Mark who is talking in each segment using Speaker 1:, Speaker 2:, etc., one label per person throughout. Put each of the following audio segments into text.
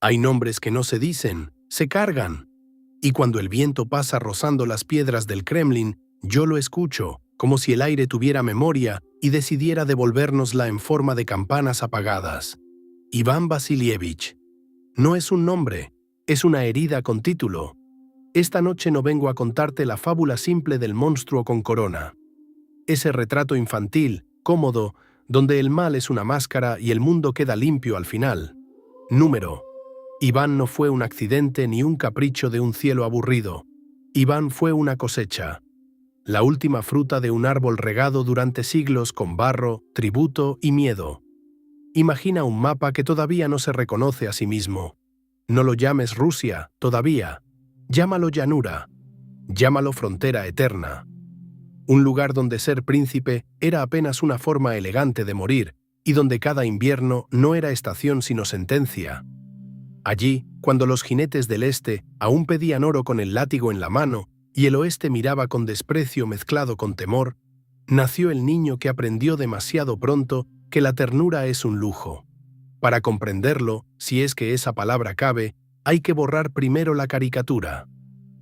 Speaker 1: Hay nombres que no se dicen, se cargan. Y cuando el viento pasa rozando las piedras del Kremlin, yo lo escucho, como si el aire tuviera memoria y decidiera devolvérnosla en forma de campanas apagadas. Iván Vasilievich. No es un nombre, es una herida con título. Esta noche no vengo a contarte la fábula simple del monstruo con corona. Ese retrato infantil, cómodo, donde el mal es una máscara y el mundo queda limpio al final. Número. Iván no fue un accidente ni un capricho de un cielo aburrido. Iván fue una cosecha. La última fruta de un árbol regado durante siglos con barro, tributo y miedo. Imagina un mapa que todavía no se reconoce a sí mismo. No lo llames Rusia, todavía. Llámalo llanura. Llámalo frontera eterna. Un lugar donde ser príncipe era apenas una forma elegante de morir y donde cada invierno no era estación sino sentencia. Allí, cuando los jinetes del este aún pedían oro con el látigo en la mano y el oeste miraba con desprecio mezclado con temor, nació el niño que aprendió demasiado pronto que la ternura es un lujo. Para comprenderlo, si es que esa palabra cabe, hay que borrar primero la caricatura.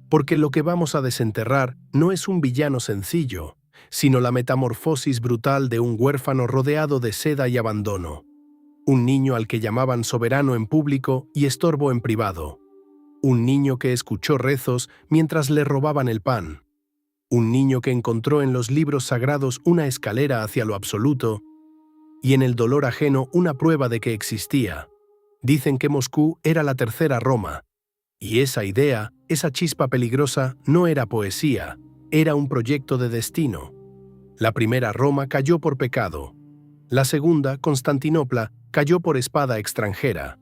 Speaker 1: Porque lo que vamos a desenterrar no es un villano sencillo, sino la metamorfosis brutal de un huérfano rodeado de seda y abandono. Un niño al que llamaban soberano en público y estorbo en privado. Un niño que escuchó rezos mientras le robaban el pan. Un niño que encontró en los libros sagrados una escalera hacia lo absoluto y en el dolor ajeno una prueba de que existía. Dicen que Moscú era la tercera Roma, y esa idea, esa chispa peligrosa, no era poesía, era un proyecto de destino. La primera Roma cayó por pecado. La segunda, Constantinopla, cayó por espada extranjera.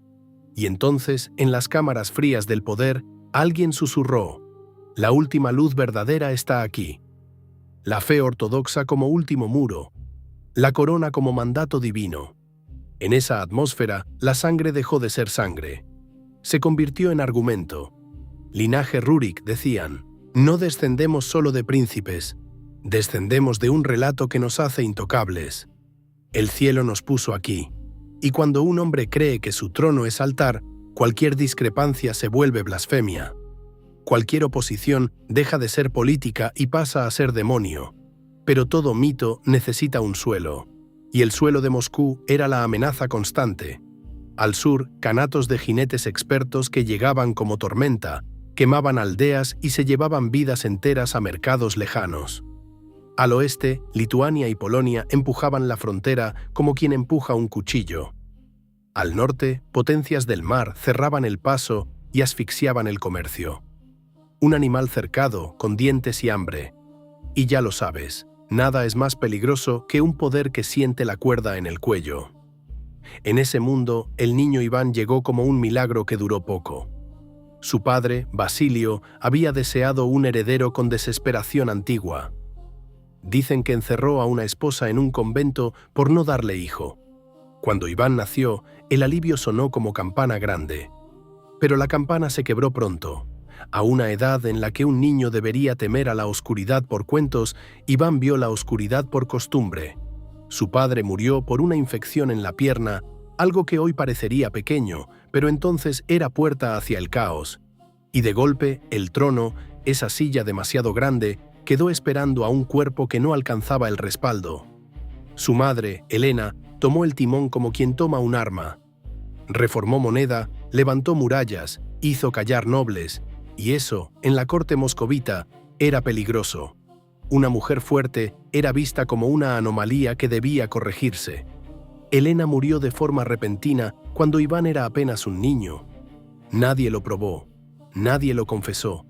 Speaker 1: Y entonces, en las cámaras frías del poder, alguien susurró: la última luz verdadera está aquí. La fe ortodoxa como último muro. La corona como mandato divino. En esa atmósfera, la sangre dejó de ser sangre. Se convirtió en argumento. Linaje Rurik, decían, no descendemos solo de príncipes, descendemos de un relato que nos hace intocables. El cielo nos puso aquí, y cuando un hombre cree que su trono es altar, cualquier discrepancia se vuelve blasfemia. Cualquier oposición deja de ser política y pasa a ser demonio. Pero todo mito necesita un suelo, y el suelo de Moscú era la amenaza constante. Al sur, canatos de jinetes expertos que llegaban como tormenta, quemaban aldeas y se llevaban vidas enteras a mercados lejanos. Al oeste, Lituania y Polonia empujaban la frontera como quien empuja un cuchillo. Al norte, potencias del mar cerraban el paso y asfixiaban el comercio. Un animal cercado, con dientes y hambre. Y ya lo sabes, nada es más peligroso que un poder que siente la cuerda en el cuello. En ese mundo, el niño Iván llegó como un milagro que duró poco. Su padre, Basilio, había deseado un heredero con desesperación antigua. Dicen que encerró a una esposa en un convento por no darle hijo. Cuando Iván nació, el alivio sonó como campana grande. Pero la campana se quebró pronto. A una edad en la que un niño debería temer a la oscuridad por cuentos, Iván vio la oscuridad por costumbre. Su padre murió por una infección en la pierna, algo que hoy parecería pequeño, pero entonces era puerta hacia el caos. Y de golpe, el trono, esa silla demasiado grande, quedó esperando a un cuerpo que no alcanzaba el respaldo. Su madre, Helena, tomó el timón como quien toma un arma. Reformó moneda, levantó murallas, hizo callar nobles, y eso, en la corte moscovita, era peligroso. Una mujer fuerte era vista como una anomalía que debía corregirse. Helena murió de forma repentina cuando Iván era apenas un niño. Nadie lo probó, nadie lo confesó.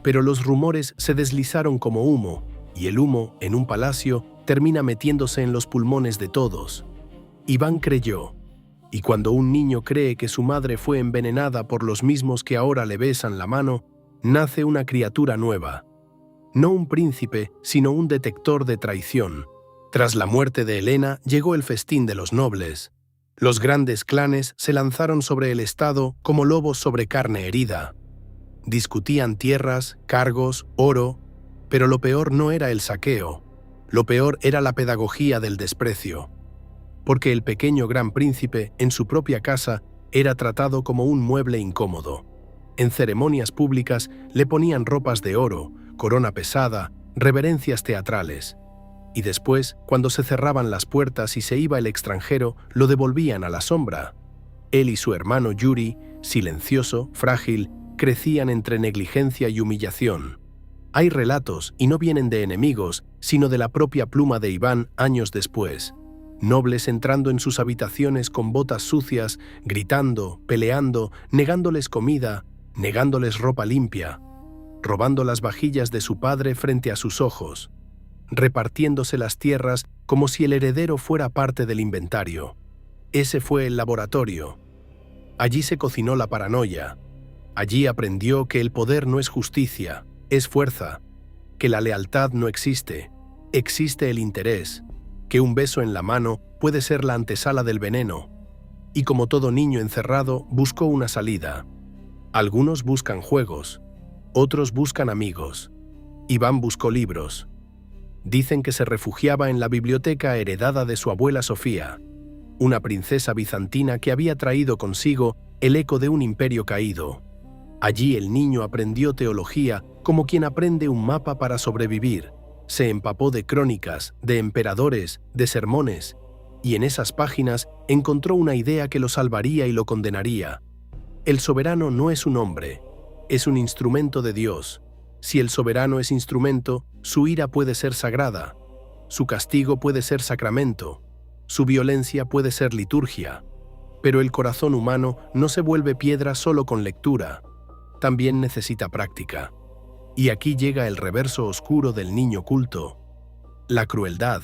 Speaker 1: Pero los rumores se deslizaron como humo, y el humo, en un palacio, termina metiéndose en los pulmones de todos. Iván creyó, y cuando un niño cree que su madre fue envenenada por los mismos que ahora le besan la mano, nace una criatura nueva. No un príncipe, sino un detector de traición. Tras la muerte de Helena llegó el festín de los nobles. Los grandes clanes se lanzaron sobre el Estado como lobos sobre carne herida. Discutían tierras, cargos, oro, pero lo peor no era el saqueo. Lo peor era la pedagogía del desprecio. Porque el pequeño gran príncipe, en su propia casa, Era tratado como un mueble incómodo. En ceremonias públicas le ponían ropas de oro, corona pesada, reverencias teatrales. Y después, cuando se cerraban las puertas y se iba el extranjero, lo devolvían a la sombra. Él y su hermano Yuri, silencioso, frágil, crecían entre negligencia y humillación. Hay relatos, y no vienen de enemigos, sino de la propia pluma de Iván años después. Nobles entrando en sus habitaciones con botas sucias, gritando, peleando, negándoles comida, negándoles ropa limpia, robando las vajillas de su padre frente a sus ojos, repartiéndose las tierras como si el heredero fuera parte del inventario. Ese fue el laboratorio. Allí se cocinó la paranoia. Allí aprendió que el poder no es justicia, es fuerza, que la lealtad no existe, existe el interés, que un beso en la mano puede ser la antesala del veneno. Y como todo niño encerrado, buscó una salida. Algunos buscan juegos, otros buscan amigos. Iván buscó libros. Dicen que se refugiaba en la biblioteca heredada de su abuela Sofía, una princesa bizantina que había traído consigo el eco de un imperio caído. Allí el niño aprendió teología como quien aprende un mapa para sobrevivir. Se empapó de crónicas, de emperadores, de sermones, y en esas páginas encontró una idea que lo salvaría y lo condenaría. El soberano no es un hombre, es un instrumento de Dios. Si el soberano es instrumento, su ira puede ser sagrada, su castigo puede ser sacramento, su violencia puede ser liturgia. Pero el corazón humano no se vuelve piedra solo con lectura, también necesita práctica. Y aquí llega el reverso oscuro del niño culto, la crueldad,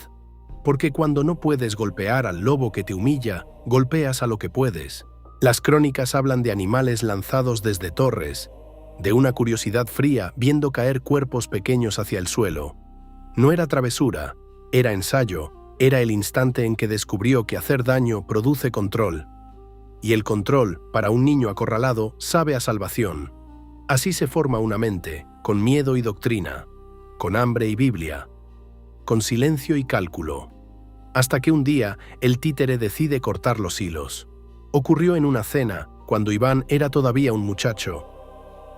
Speaker 1: porque cuando no puedes golpear al lobo que te humilla, golpeas a lo que puedes. Las crónicas hablan de animales lanzados desde torres, de una curiosidad fría viendo caer cuerpos pequeños hacia el suelo. No era travesura, era ensayo, era el instante en que descubrió que hacer daño produce control. Y el control, para un niño acorralado, sabe a salvación. Así se forma una mente, con miedo y doctrina, con hambre y Biblia, con silencio y cálculo. Hasta que un día el títere decide cortar los hilos. Ocurrió en una cena, cuando Iván era todavía un muchacho.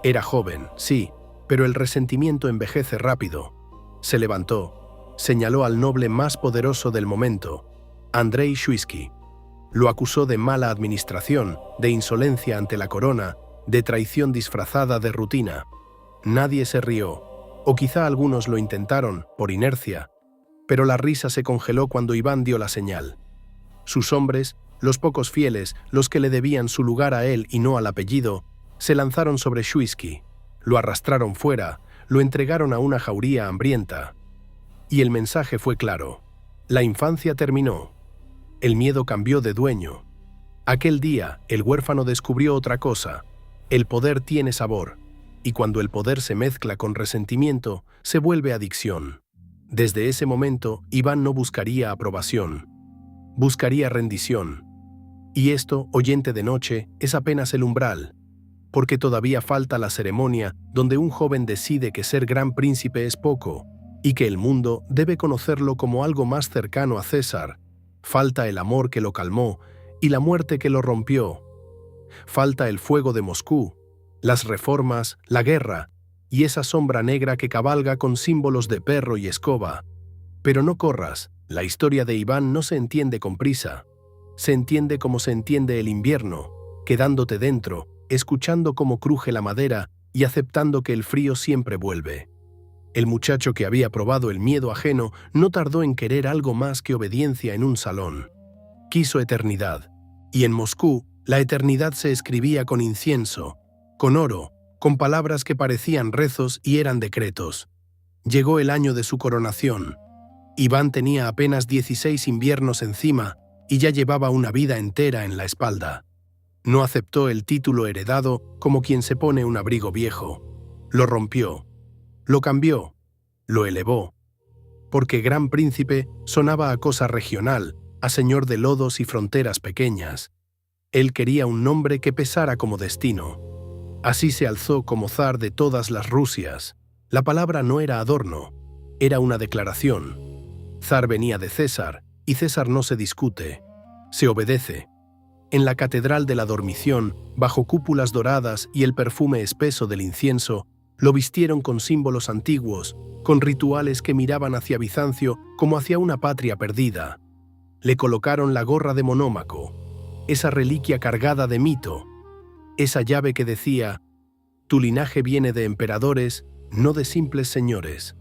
Speaker 1: Era joven, sí, pero el resentimiento envejece rápido. Se levantó, señaló al noble más poderoso del momento, Andrei Shuisky. Lo acusó de mala administración, de insolencia ante la corona, de traición disfrazada de rutina. Nadie se rió, o quizá algunos lo intentaron, por inercia, pero la risa se congeló cuando Iván dio la señal. Sus hombres, los pocos fieles, los que le debían su lugar a él y no al apellido, se lanzaron sobre Shuisky, lo arrastraron fuera, lo entregaron a una jauría hambrienta. Y el mensaje fue claro. La infancia terminó. El miedo cambió de dueño. Aquel día, el huérfano descubrió otra cosa. El poder tiene sabor, y cuando el poder se mezcla con resentimiento, se vuelve adicción. Desde ese momento, Iván no buscaría aprobación, buscaría rendición. Y esto, oyente de noche, es apenas el umbral, porque todavía falta la ceremonia donde un joven decide que ser gran príncipe es poco, y que el mundo debe conocerlo como algo más cercano a César. Falta el amor que lo calmó y la muerte que lo rompió. Falta el fuego de Moscú, las reformas, la guerra, y esa sombra negra que cabalga con símbolos de perro y escoba. Pero no corras, la historia de Iván no se entiende con prisa. Se entiende como se entiende el invierno, quedándote dentro, escuchando cómo cruje la madera y aceptando que el frío siempre vuelve. El muchacho que había probado el miedo ajeno no tardó en querer algo más que obediencia en un salón. Quiso eternidad, y en Moscú la eternidad se escribía con incienso, con oro, con palabras que parecían rezos y eran decretos. Llegó el año de su coronación. Iván tenía apenas 16 inviernos encima y ya llevaba una vida entera en la espalda. No aceptó el título heredado como quien se pone un abrigo viejo. Lo rompió, lo cambió, lo elevó. Porque gran príncipe sonaba a cosa regional, a señor de lodos y fronteras pequeñas. Él quería un nombre que pesara como destino. Así se alzó como zar de todas las Rusias. La palabra no era adorno, era una declaración. Zar venía de César, y César no se discute, se obedece. en la catedral de la dormición, bajo cúpulas doradas y el perfume espeso del incienso, lo vistieron con símbolos antiguos, con rituales que miraban hacia Bizancio como hacia una patria perdida. Le colocaron la gorra de Monómaco, esa reliquia cargada de mito, esa llave que decía: «Tu linaje viene de emperadores, no de simples señores».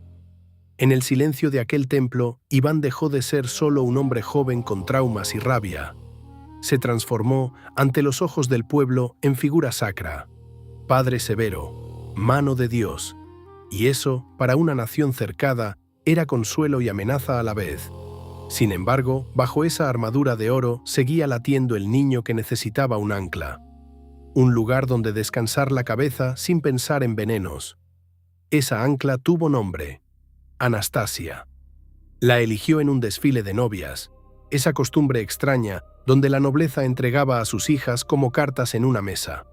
Speaker 1: En el silencio de aquel templo, Iván dejó de ser solo un hombre joven con traumas y rabia. Se transformó, ante los ojos del pueblo, en figura sacra, padre severo, mano de Dios. Y eso, para una nación cercada, era consuelo y amenaza a la vez. Sin embargo, bajo esa armadura de oro seguía latiendo el niño que necesitaba un ancla. Un lugar donde descansar la cabeza sin pensar en venenos. Esa ancla tuvo nombre: Anastasia. La eligió en un desfile de novias, esa costumbre extraña donde la nobleza entregaba a sus hijas como cartas en una mesa.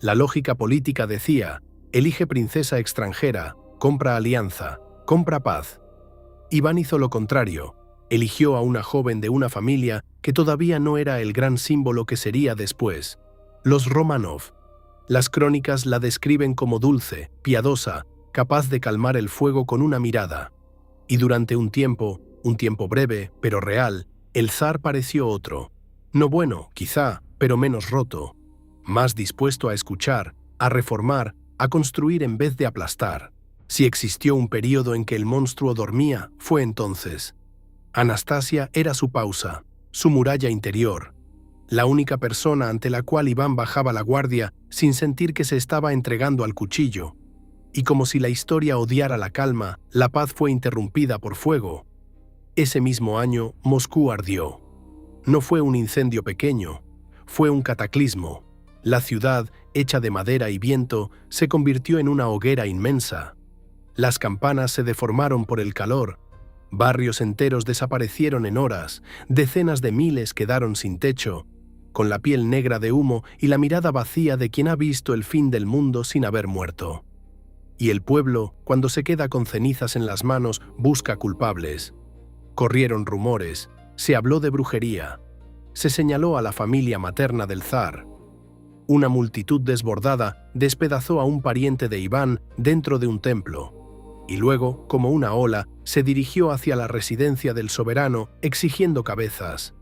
Speaker 1: La lógica política decía: elige princesa extranjera, compra alianza, compra paz. Iván hizo lo contrario, eligió a una joven de una familia que todavía no era el gran símbolo que sería después: los Románov. Las crónicas la describen como dulce, piadosa, capaz de calmar el fuego con una mirada. Y durante un tiempo breve, pero real, el zar pareció otro. No bueno, quizá, pero menos roto. Más dispuesto a escuchar, a reformar, a construir en vez de aplastar. Si existió un período en que el monstruo dormía, fue entonces. Anastasia era su pausa, su muralla interior. La única persona ante la cual Iván bajaba la guardia sin sentir que se estaba entregando al cuchillo. Y como si la historia odiara la calma, la paz fue interrumpida por fuego. Ese mismo año, Moscú ardió. No fue un incendio pequeño, fue un cataclismo. La ciudad, hecha de madera y viento, se convirtió en una hoguera inmensa. Las campanas se deformaron por el calor. Barrios enteros desaparecieron en horas, decenas de miles quedaron sin techo, con la piel negra de humo y la mirada vacía de quien ha visto el fin del mundo sin haber muerto. Y el pueblo, cuando se queda con cenizas en las manos, busca culpables. Corrieron rumores, se habló de brujería, se señaló a la familia materna del zar. Una multitud desbordada despedazó a un pariente de Iván dentro de un templo, y luego, como una ola, se dirigió hacia la residencia del soberano exigiendo cabezas.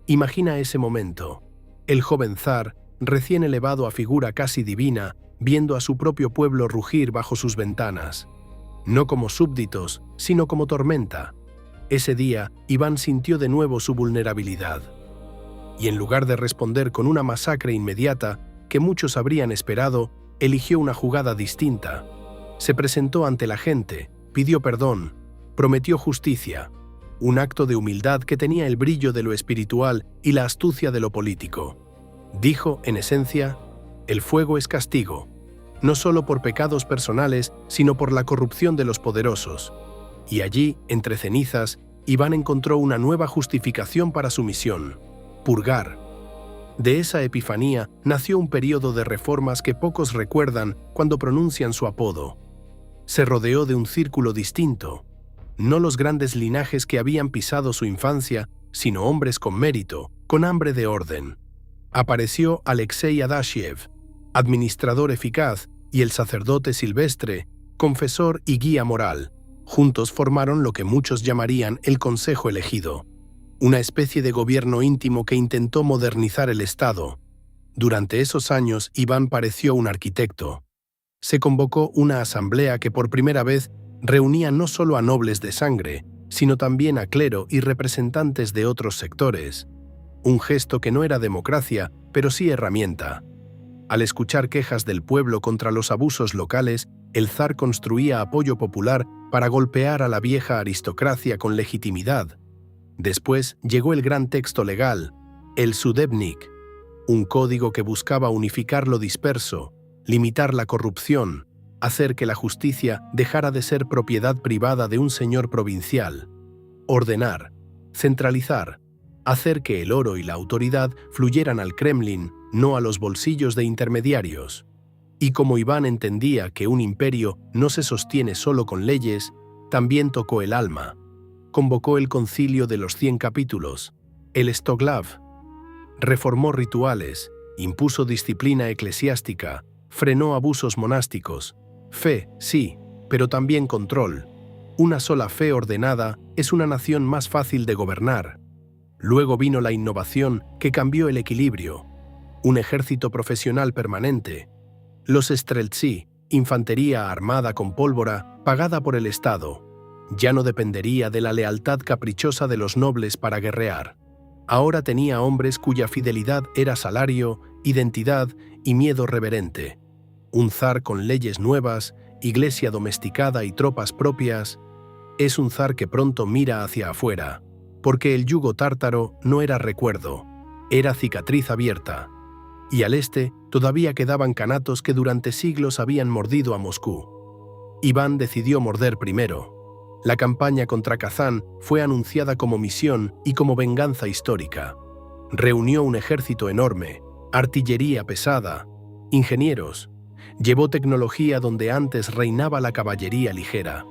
Speaker 1: Imagina ese momento, el joven zar, recién elevado a figura casi divina, viendo a su propio pueblo rugir bajo sus ventanas. No como súbditos, sino como tormenta. Ese día, Iván sintió de nuevo su vulnerabilidad. Y en lugar de responder con una masacre inmediata, que muchos habrían esperado, eligió una jugada distinta. Se presentó ante la gente, pidió perdón, prometió justicia. Un acto de humildad que tenía el brillo de lo espiritual y la astucia de lo político. Dijo, en esencia: el fuego es castigo, no solo por pecados personales, sino por la corrupción de los poderosos. Y allí, entre cenizas, Iván encontró una nueva justificación para su misión: purgar. De esa epifanía nació un período de reformas que pocos recuerdan cuando pronuncian su apodo. Se rodeó de un círculo distinto, no los grandes linajes que habían pisado su infancia, sino hombres con mérito, con hambre de orden. Apareció Alexei Adashiev, administrador eficaz, y el sacerdote Silvestre, confesor y guía moral. Juntos formaron lo que muchos llamarían el Consejo Elegido, una especie de gobierno íntimo que intentó modernizar el Estado. Durante esos años, Iván pareció un arquitecto. Se convocó una asamblea que por primera vez reunía no solo a nobles de sangre, sino también a clero y representantes de otros sectores. Un gesto que no era democracia, pero sí herramienta. Al escuchar quejas del pueblo contra los abusos locales, el zar construía apoyo popular para golpear a la vieja aristocracia con legitimidad. Después llegó el gran texto legal, el Sudebnik, un código que buscaba unificar lo disperso, limitar la corrupción, hacer que la justicia dejara de ser propiedad privada de un señor provincial, ordenar, centralizar, hacer que el oro y la autoridad fluyeran al Kremlin, no a los bolsillos de intermediarios. Y como Iván entendía que un imperio no se sostiene solo con leyes, también tocó el alma. Convocó el concilio de los 100 capítulos, el Stoglav. reformó rituales, impuso disciplina eclesiástica, frenó abusos monásticos. Fe, sí, pero también control. Una sola fe ordenada es una nación más fácil de gobernar. Luego vino la innovación que cambió el equilibrio. Un ejército profesional permanente. Los streltsí, infantería armada con pólvora, pagada por el Estado. Ya no dependería de la lealtad caprichosa de los nobles para guerrear. Ahora tenía hombres cuya fidelidad era salario, identidad y miedo reverente. Un zar con leyes nuevas, iglesia domesticada y tropas propias. Es un zar que pronto mira hacia afuera, porque el yugo tártaro no era recuerdo, era cicatriz abierta. Y al este todavía quedaban kanatos que durante siglos habían mordido a Moscú. Iván decidió morder primero. La campaña contra Kazán fue anunciada como misión y como venganza histórica. Reunió un ejército enorme, artillería pesada, ingenieros. Llevó tecnología donde antes reinaba la caballería ligera.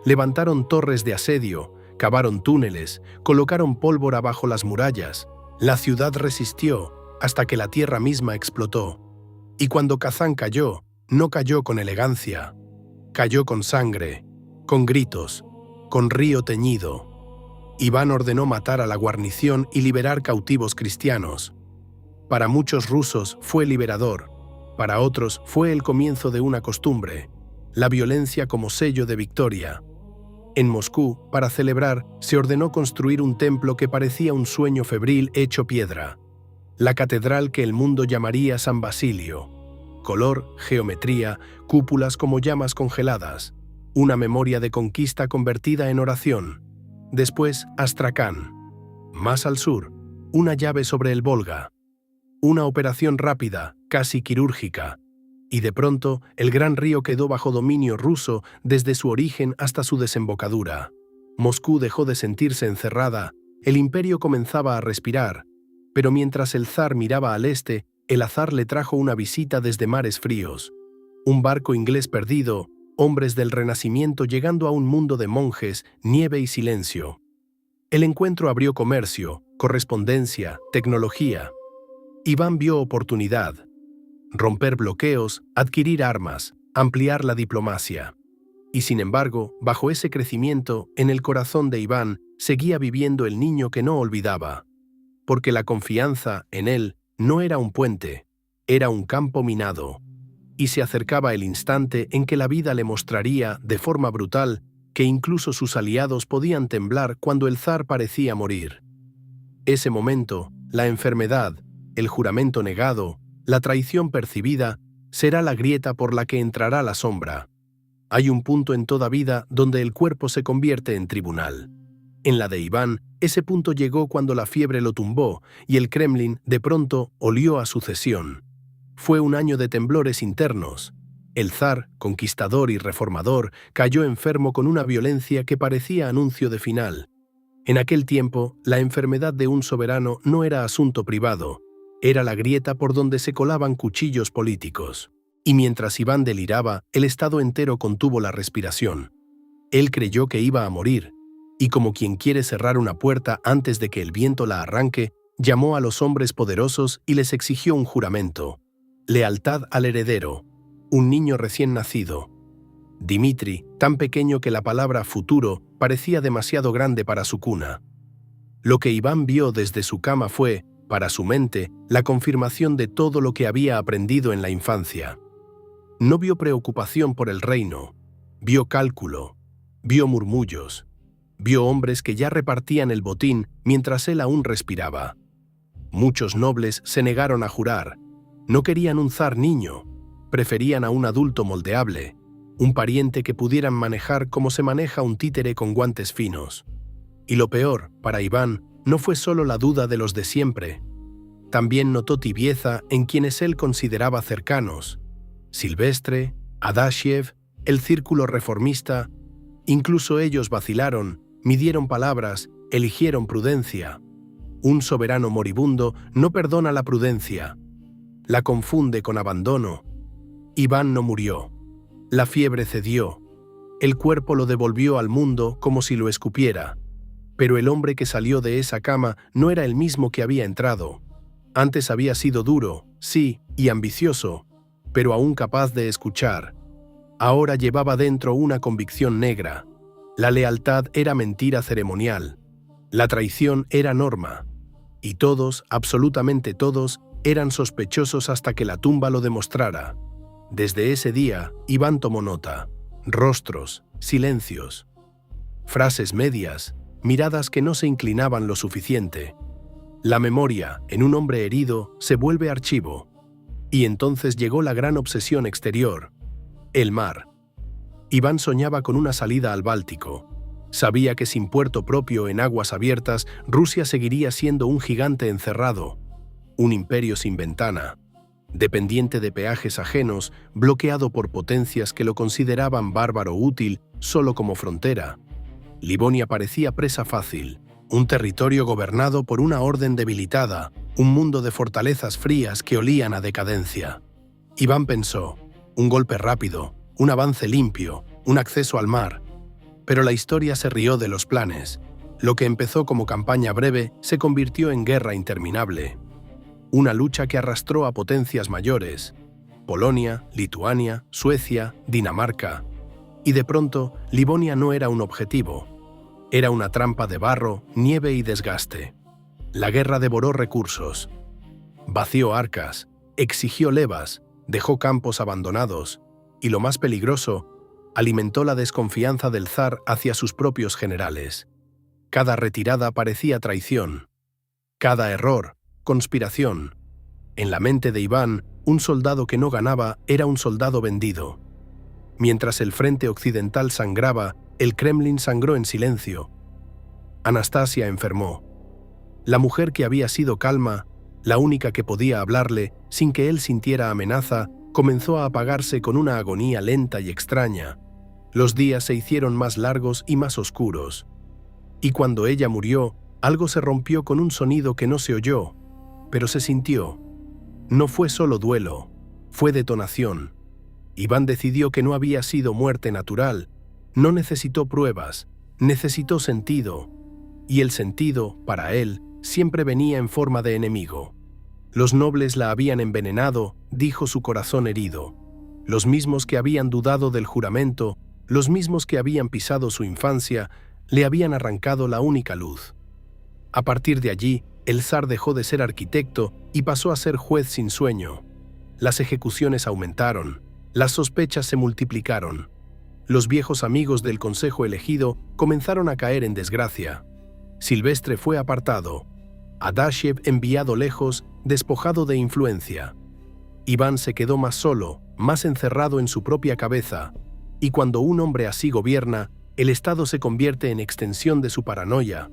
Speaker 1: Levantaron torres de asedio, cavaron túneles, colocaron pólvora bajo las murallas. La ciudad resistió hasta que la tierra misma explotó. Y cuando Kazán cayó, no cayó con elegancia. Cayó con sangre, con gritos, con río teñido. Iván ordenó matar a la guarnición y liberar cautivos cristianos. Para muchos rusos fue liberador, para otros fue el comienzo de una costumbre, la violencia como sello de victoria. En Moscú, para celebrar, se ordenó construir un templo que parecía un sueño febril hecho piedra. La catedral que el mundo llamaría San Basilio. Color, geometría, cúpulas como llamas congeladas. Una memoria de conquista convertida en oración. Después, Astracán. Más al sur, una llave sobre el Volga. Una operación rápida, casi quirúrgica. Y de pronto, el gran río quedó bajo dominio ruso desde su origen hasta su desembocadura. Moscú dejó de sentirse encerrada, el imperio comenzaba a respirar, pero mientras el zar miraba al este, el azar le trajo una visita desde mares fríos. Un barco inglés perdido, hombres del Renacimiento llegando a un mundo de monjes, nieve y silencio. El encuentro abrió comercio, correspondencia, tecnología. Iván vio oportunidad. Romper bloqueos, adquirir armas, ampliar la diplomacia. Y sin embargo, bajo ese crecimiento, en el corazón de Iván seguía viviendo el niño que no olvidaba. Porque la confianza en él no era un puente, era un campo minado. Y se acercaba el instante en que la vida le mostraría, de forma brutal, que incluso sus aliados podían temblar cuando el zar parecía morir. Ese momento, la enfermedad, el juramento negado, la traición percibida, será la grieta por la que entrará la sombra. Hay un punto en toda vida donde el cuerpo se convierte en tribunal. En la de Iván, ese punto llegó cuando la fiebre lo tumbó y el Kremlin, de pronto, olió a sucesión. Fue un año de temblores internos. El zar, conquistador y reformador, cayó enfermo con una violencia que parecía anuncio de final. En aquel tiempo, la enfermedad de un soberano no era asunto privado, era la grieta por donde se colaban cuchillos políticos. Y mientras Iván deliraba, el Estado entero contuvo la respiración. Él creyó que iba a morir, y como quien quiere cerrar una puerta antes de que el viento la arranque, llamó a los hombres poderosos y les exigió un juramento. Lealtad al heredero, un niño recién nacido. Dmitri, tan pequeño que la palabra futuro parecía demasiado grande para su cuna. Lo que Iván vio desde su cama fue, para su mente, la confirmación de todo lo que había aprendido en la infancia. No vio preocupación por el reino, vio cálculo, vio murmullos, vio hombres que ya repartían el botín mientras él aún respiraba. Muchos nobles se negaron a jurar, no querían un zar niño, preferían a un adulto moldeable, un pariente que pudieran manejar como se maneja un títere con guantes finos. Y lo peor, para Iván, no fue solo la duda de los de siempre. También notó tibieza en quienes él consideraba cercanos. Silvestre, Adashiev, el círculo reformista. Incluso ellos vacilaron, midieron palabras, eligieron prudencia. Un soberano moribundo no perdona la prudencia. La confunde con abandono. Iván no murió. La fiebre cedió. El cuerpo lo devolvió al mundo como si lo escupiera. Pero el hombre que salió de esa cama no era el mismo que había entrado. Antes había sido duro, sí, y ambicioso, pero aún capaz de escuchar. Ahora llevaba dentro una convicción negra. La lealtad era mentira ceremonial. La traición era norma. Y todos, absolutamente todos, eran sospechosos hasta que la tumba lo demostrara. Desde ese día, Iván tomó nota. Rostros, silencios, frases medias, miradas que no se inclinaban lo suficiente. La memoria, en un hombre herido, se vuelve archivo. Y entonces llegó la gran obsesión exterior: el mar. Iván soñaba con una salida al Báltico. Sabía que sin puerto propio en aguas abiertas, Rusia seguiría siendo un gigante encerrado, un imperio sin ventana, dependiente de peajes ajenos, bloqueado por potencias que lo consideraban bárbaro útil solo como frontera. Livonia parecía presa fácil, un territorio gobernado por una orden debilitada, un mundo de fortalezas frías que olían a decadencia. Iván pensó: un golpe rápido, un avance limpio, un acceso al mar. Pero la historia se rió de los planes. Lo que empezó como campaña breve se convirtió en guerra interminable. Una lucha que arrastró a potencias mayores: Polonia, Lituania, Suecia, Dinamarca. Y de pronto, Livonia no era un objetivo. Era una trampa de barro, nieve y desgaste. La guerra devoró recursos. Vació arcas, exigió levas, dejó campos abandonados. Y lo más peligroso, alimentó la desconfianza del zar hacia sus propios generales. Cada retirada parecía traición. Cada error, conspiración. En la mente de Iván, un soldado que no ganaba era un soldado vendido. Mientras el frente occidental sangraba, el Kremlin sangró en silencio. Anastasia enfermó. La mujer que había sido calma, la única que podía hablarle sin que él sintiera amenaza, comenzó a apagarse con una agonía lenta y extraña. Los días se hicieron más largos y más oscuros. Y cuando ella murió, algo se rompió con un sonido que no se oyó, pero se sintió. No fue solo duelo, fue detonación. Iván decidió que no había sido muerte natural. No necesitó pruebas, necesitó sentido. Y el sentido, para él, siempre venía en forma de enemigo. Los nobles la habían envenenado, dijo su corazón herido. Los mismos que habían dudado del juramento, los mismos que habían pisado su infancia, le habían arrancado la única luz. A partir de allí, el zar dejó de ser arquitecto y pasó a ser juez sin sueño. Las ejecuciones aumentaron, las sospechas se multiplicaron. Los viejos amigos del consejo elegido comenzaron a caer en desgracia. Silvestre fue apartado, Adashev enviado lejos, despojado de influencia. Iván se quedó más solo, más encerrado en su propia cabeza, y cuando un hombre así gobierna, el Estado se convierte en extensión de su paranoia.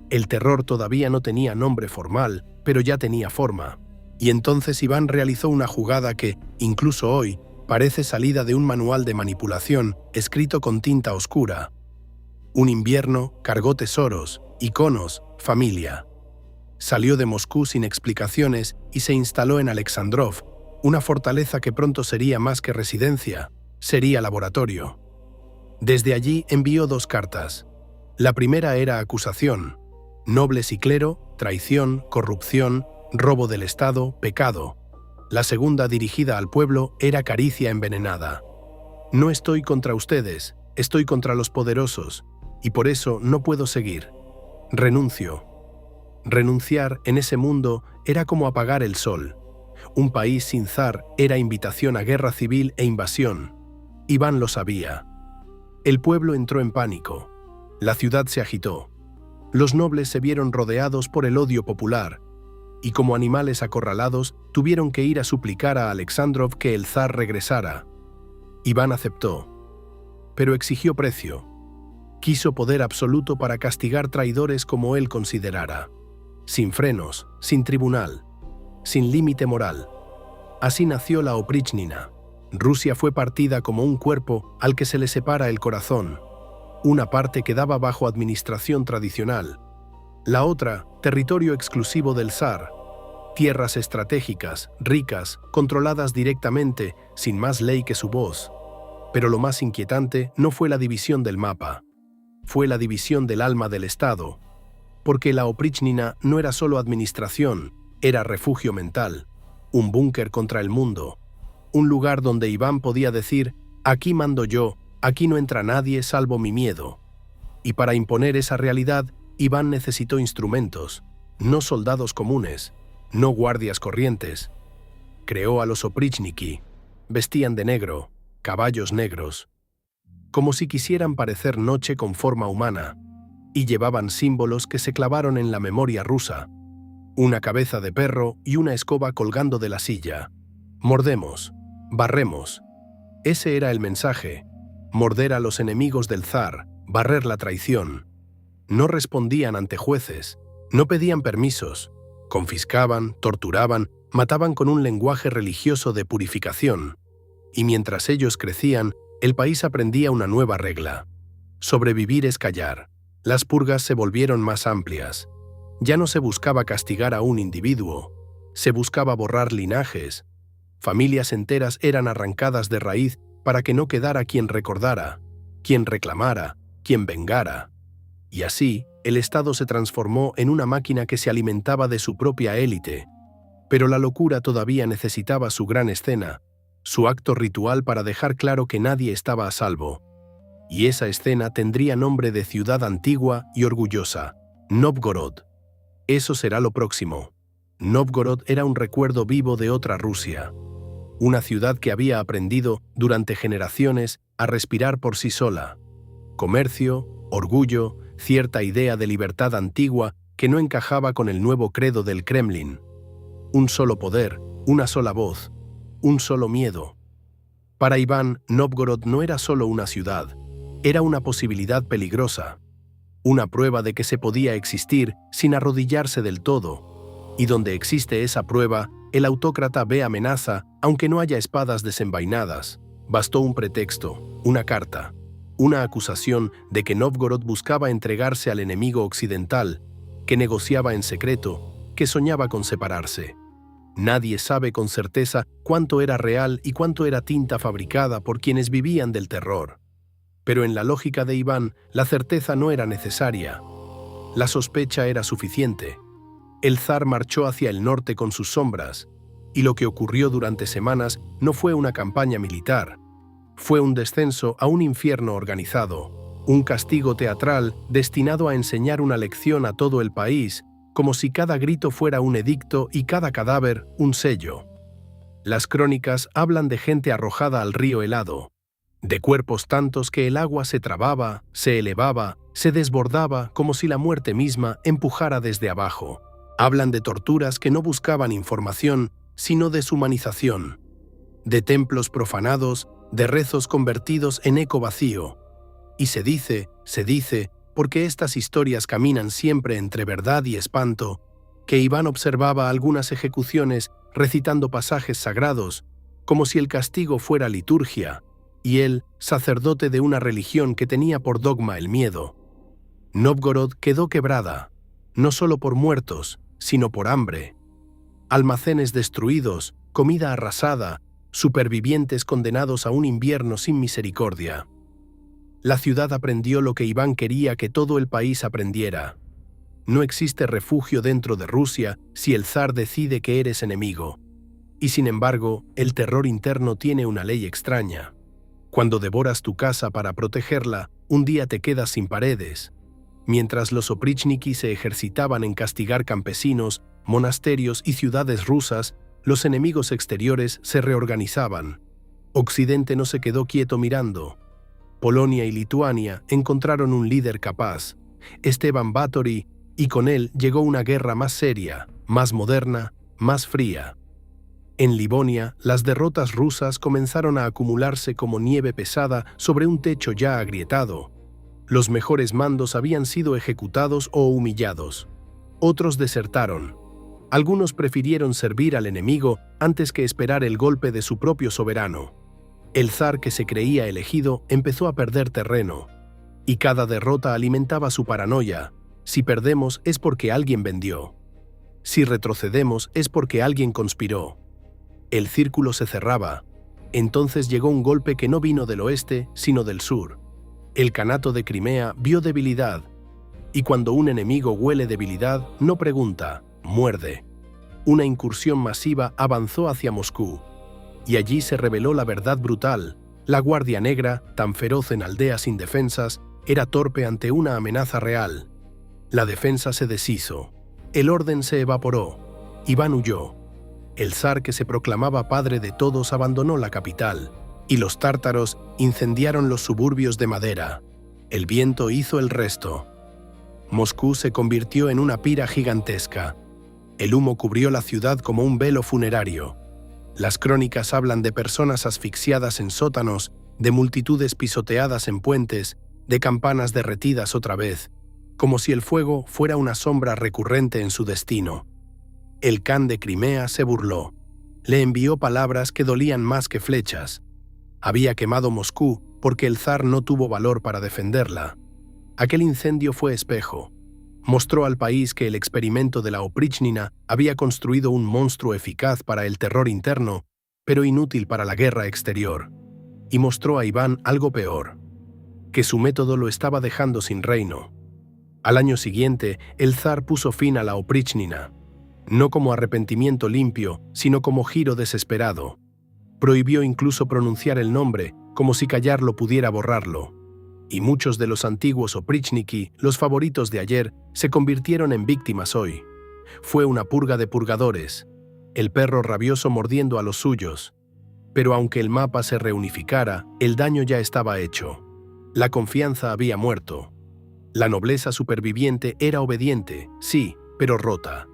Speaker 1: El terror todavía no tenía nombre formal, pero ya tenía forma. Y entonces Iván realizó una jugada que, incluso hoy, parece salida de un manual de manipulación escrito con tinta oscura. Un invierno cargó tesoros, iconos, familia. Salió de Moscú sin explicaciones y se instaló en Alexandrov, una fortaleza que pronto sería más que residencia, sería laboratorio. Desde allí envió 2 cartas. La primera era acusación: nobles y clero, traición, corrupción, robo del Estado, pecado. La segunda, dirigida al pueblo, era caricia envenenada. No estoy contra ustedes, estoy contra los poderosos, y por eso no puedo seguir. Renuncio. Renunciar en ese mundo era como apagar el sol. Un país sin zar era invitación a guerra civil e invasión. Iván lo sabía. El pueblo entró en pánico. La ciudad se agitó. Los nobles se vieron rodeados por el odio popular, y como animales acorralados, tuvieron que ir a suplicar a Alexandrov que el zar regresara. Iván aceptó, pero exigió precio. Quiso poder absoluto para castigar traidores como él considerara. Sin frenos, sin tribunal, sin límite moral. Así nació la Oprichnina. Rusia fue partida como un cuerpo al que se le separa el corazón. Una parte quedaba bajo administración tradicional. La otra, territorio exclusivo del zar. Tierras estratégicas, ricas, controladas directamente, sin más ley que su voz. Pero lo más inquietante no fue la división del mapa. Fue la división del alma del Estado. Porque la Oprichnina no era solo administración, Era refugio mental, un búnker contra el mundo, un lugar donde Iván podía decir: aquí mando yo, aquí no entra nadie salvo mi miedo. Y para imponer esa realidad, Iván necesitó instrumentos, no soldados comunes, no guardias corrientes. Creó a los oprichniki. Vestían de negro, caballos negros, como si quisieran parecer noche con forma humana, y llevaban símbolos que se clavaron en la memoria rusa: una cabeza de perro y una escoba colgando de la silla. Mordemos, barremos. Ese era el mensaje: morder a los enemigos del zar, barrer la traición. No respondían ante jueces, no pedían permisos, confiscaban, torturaban, mataban con un lenguaje religioso de purificación. Y mientras ellos crecían, el país aprendía una nueva regla: sobrevivir es callar. Las purgas se volvieron más amplias. Ya no se buscaba castigar a un individuo, se buscaba borrar linajes. Familias enteras eran arrancadas de raíz para que no quedara quien recordara, quien reclamara, quien vengara. Y así, el Estado se transformó en una máquina que se alimentaba de su propia élite. Pero la locura todavía necesitaba su gran escena, su acto ritual para dejar claro que nadie estaba a salvo. Y esa escena tendría nombre de ciudad antigua y orgullosa: Novgorod. Eso será lo próximo. Novgorod era un recuerdo vivo de otra Rusia. Una ciudad que había aprendido, durante generaciones, a respirar por sí sola. Comercio, orgullo, cierta idea de libertad antigua que no encajaba con el nuevo credo del Kremlin. Un solo poder, una sola voz, un solo miedo. Para Iván, Novgorod no era solo una ciudad, era una posibilidad peligrosa. Una prueba de que se podía existir sin arrodillarse del todo. Y donde existe esa prueba, el autócrata ve amenaza, aunque no haya espadas desenvainadas. Bastó un pretexto, una carta, una acusación de que Novgorod buscaba entregarse al enemigo occidental, que negociaba en secreto, que soñaba con separarse. Nadie sabe con certeza cuánto era real y cuánto era tinta fabricada por quienes vivían del terror. Pero en la lógica de Iván, la certeza no era necesaria. La sospecha era suficiente. El zar marchó hacia el norte con sus sombras, y lo que ocurrió durante semanas no fue una campaña militar. Fue un descenso a un infierno organizado, un castigo teatral destinado a enseñar una lección a todo el país, como si cada grito fuera un edicto y cada cadáver un sello. Las crónicas hablan de gente arrojada al río helado, de cuerpos tantos que el agua se trababa, se elevaba, se desbordaba como si la muerte misma empujara desde abajo. Hablan de torturas que no buscaban información, sino deshumanización, de templos profanados, de rezos convertidos en eco vacío. Y se dice, porque estas historias caminan siempre entre verdad y espanto, que Iván observaba algunas ejecuciones recitando pasajes sagrados, como si el castigo fuera liturgia, y él, sacerdote de una religión que tenía por dogma el miedo. Novgorod quedó quebrada, no solo por muertos, sino por hambre. Almacenes destruidos, comida arrasada, supervivientes condenados a un invierno sin misericordia. La ciudad aprendió lo que Iván quería que todo el país aprendiera. No existe refugio dentro de Rusia si el zar decide que eres enemigo. Y sin embargo, el terror interno tiene una ley extraña. Cuando devoras tu casa para protegerla, un día te quedas sin paredes. Mientras los oprichniki se ejercitaban en castigar campesinos, monasterios y ciudades rusas, los enemigos exteriores se reorganizaban. Occidente no se quedó quieto mirando. Polonia y Lituania encontraron un líder capaz, Esteban Báthory, y con él llegó una guerra más seria, más moderna, más fría. En Livonia, las derrotas rusas comenzaron a acumularse como nieve pesada sobre un techo ya agrietado. Los mejores mandos habían sido ejecutados o humillados. Otros desertaron. Algunos prefirieron servir al enemigo antes que esperar el golpe de su propio soberano. El zar que se creía elegido empezó a perder terreno. Y cada derrota alimentaba su paranoia. Si perdemos es porque alguien vendió. Si retrocedemos es porque alguien conspiró. El círculo se cerraba. Entonces llegó un golpe que no vino del oeste, sino del sur. El Kanato de Crimea vio debilidad. Y cuando un enemigo huele debilidad, no pregunta, muerde. una incursión masiva avanzó hacia Moscú. Y allí se reveló la verdad brutal. La Guardia Negra, tan feroz en aldeas indefensas, era torpe ante una amenaza real. La defensa se deshizo. El orden se evaporó. Iván huyó. El zar, que se proclamaba padre de todos, abandonó la capital, y los tártaros incendiaron los suburbios de madera. El viento hizo el resto. Moscú se convirtió en una pira gigantesca. El humo cubrió la ciudad como un velo funerario. Las crónicas hablan de personas asfixiadas en sótanos, de multitudes pisoteadas en puentes, de campanas derretidas otra vez, como si el fuego fuera una sombra recurrente en su destino. El Khan de Crimea se burló. Le envió palabras que dolían más que flechas. Había quemado Moscú porque el zar no tuvo valor para defenderla. Aquel incendio fue espejo. Mostró al país que el experimento de la Oprichnina había construido un monstruo eficaz para el terror interno, pero inútil para la guerra exterior. Y mostró a Iván algo peor, que su método lo estaba dejando sin reino. Al año siguiente, el zar puso fin a la Oprichnina, no como arrepentimiento limpio, sino como giro desesperado. Prohibió incluso pronunciar el nombre, como si callarlo pudiera borrarlo. Y muchos de los antiguos oprichniki, los favoritos de ayer, se convirtieron en víctimas hoy. Fue una purga de purgadores, el perro rabioso mordiendo a los suyos. Pero aunque el mapa se reunificara, el daño ya estaba hecho. La confianza había muerto. La nobleza superviviente era obediente, sí, pero rota.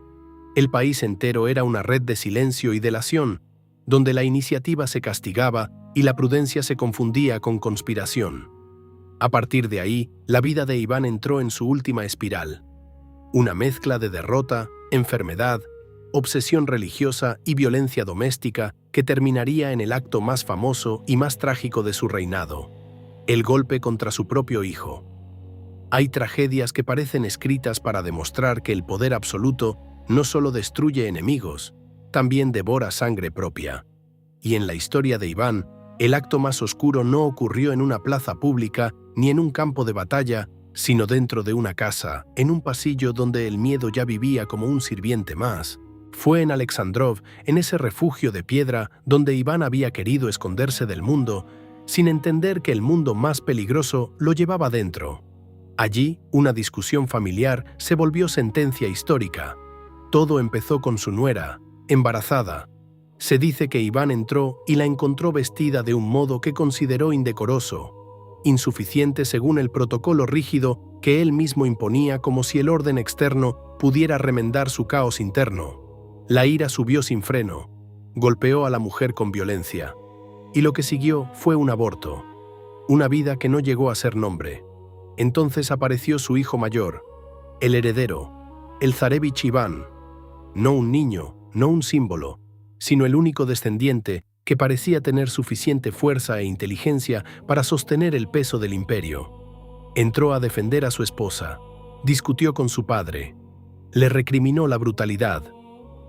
Speaker 1: El país entero era una red de silencio y delación, donde la iniciativa se castigaba y la prudencia se confundía con conspiración. A partir de ahí, la vida de Iván entró en su última espiral. Una mezcla de derrota, enfermedad, obsesión religiosa y violencia doméstica que terminaría en el acto más famoso y más trágico de su reinado: el golpe contra su propio hijo. Hay tragedias que parecen escritas para demostrar que el poder absoluto no solo destruye enemigos, también devora sangre propia. Y en la historia de Iván, el acto más oscuro no ocurrió en una plaza pública ni en un campo de batalla, sino dentro de una casa, en un pasillo donde el miedo ya vivía como un sirviente más. Fue en Alexandrov, en ese refugio de piedra donde Iván había querido esconderse del mundo, sin entender que el mundo más peligroso lo llevaba dentro. Allí, una discusión familiar se volvió sentencia histórica. Todo empezó con su nuera, embarazada. Se dice que Iván entró y la encontró vestida de un modo que consideró indecoroso, insuficiente según el protocolo rígido que él mismo imponía, como si el orden externo pudiera remendar su caos interno. La ira subió sin freno, golpeó a la mujer con violencia. Y lo que siguió fue un aborto, una vida que no llegó a ser nombre. Entonces apareció su hijo mayor, el heredero, el zarevich Iván, no un niño, no un símbolo, sino el único descendiente que parecía tener suficiente fuerza e inteligencia para sostener el peso del imperio. Entró a defender a su esposa, discutió con su padre, le recriminó la brutalidad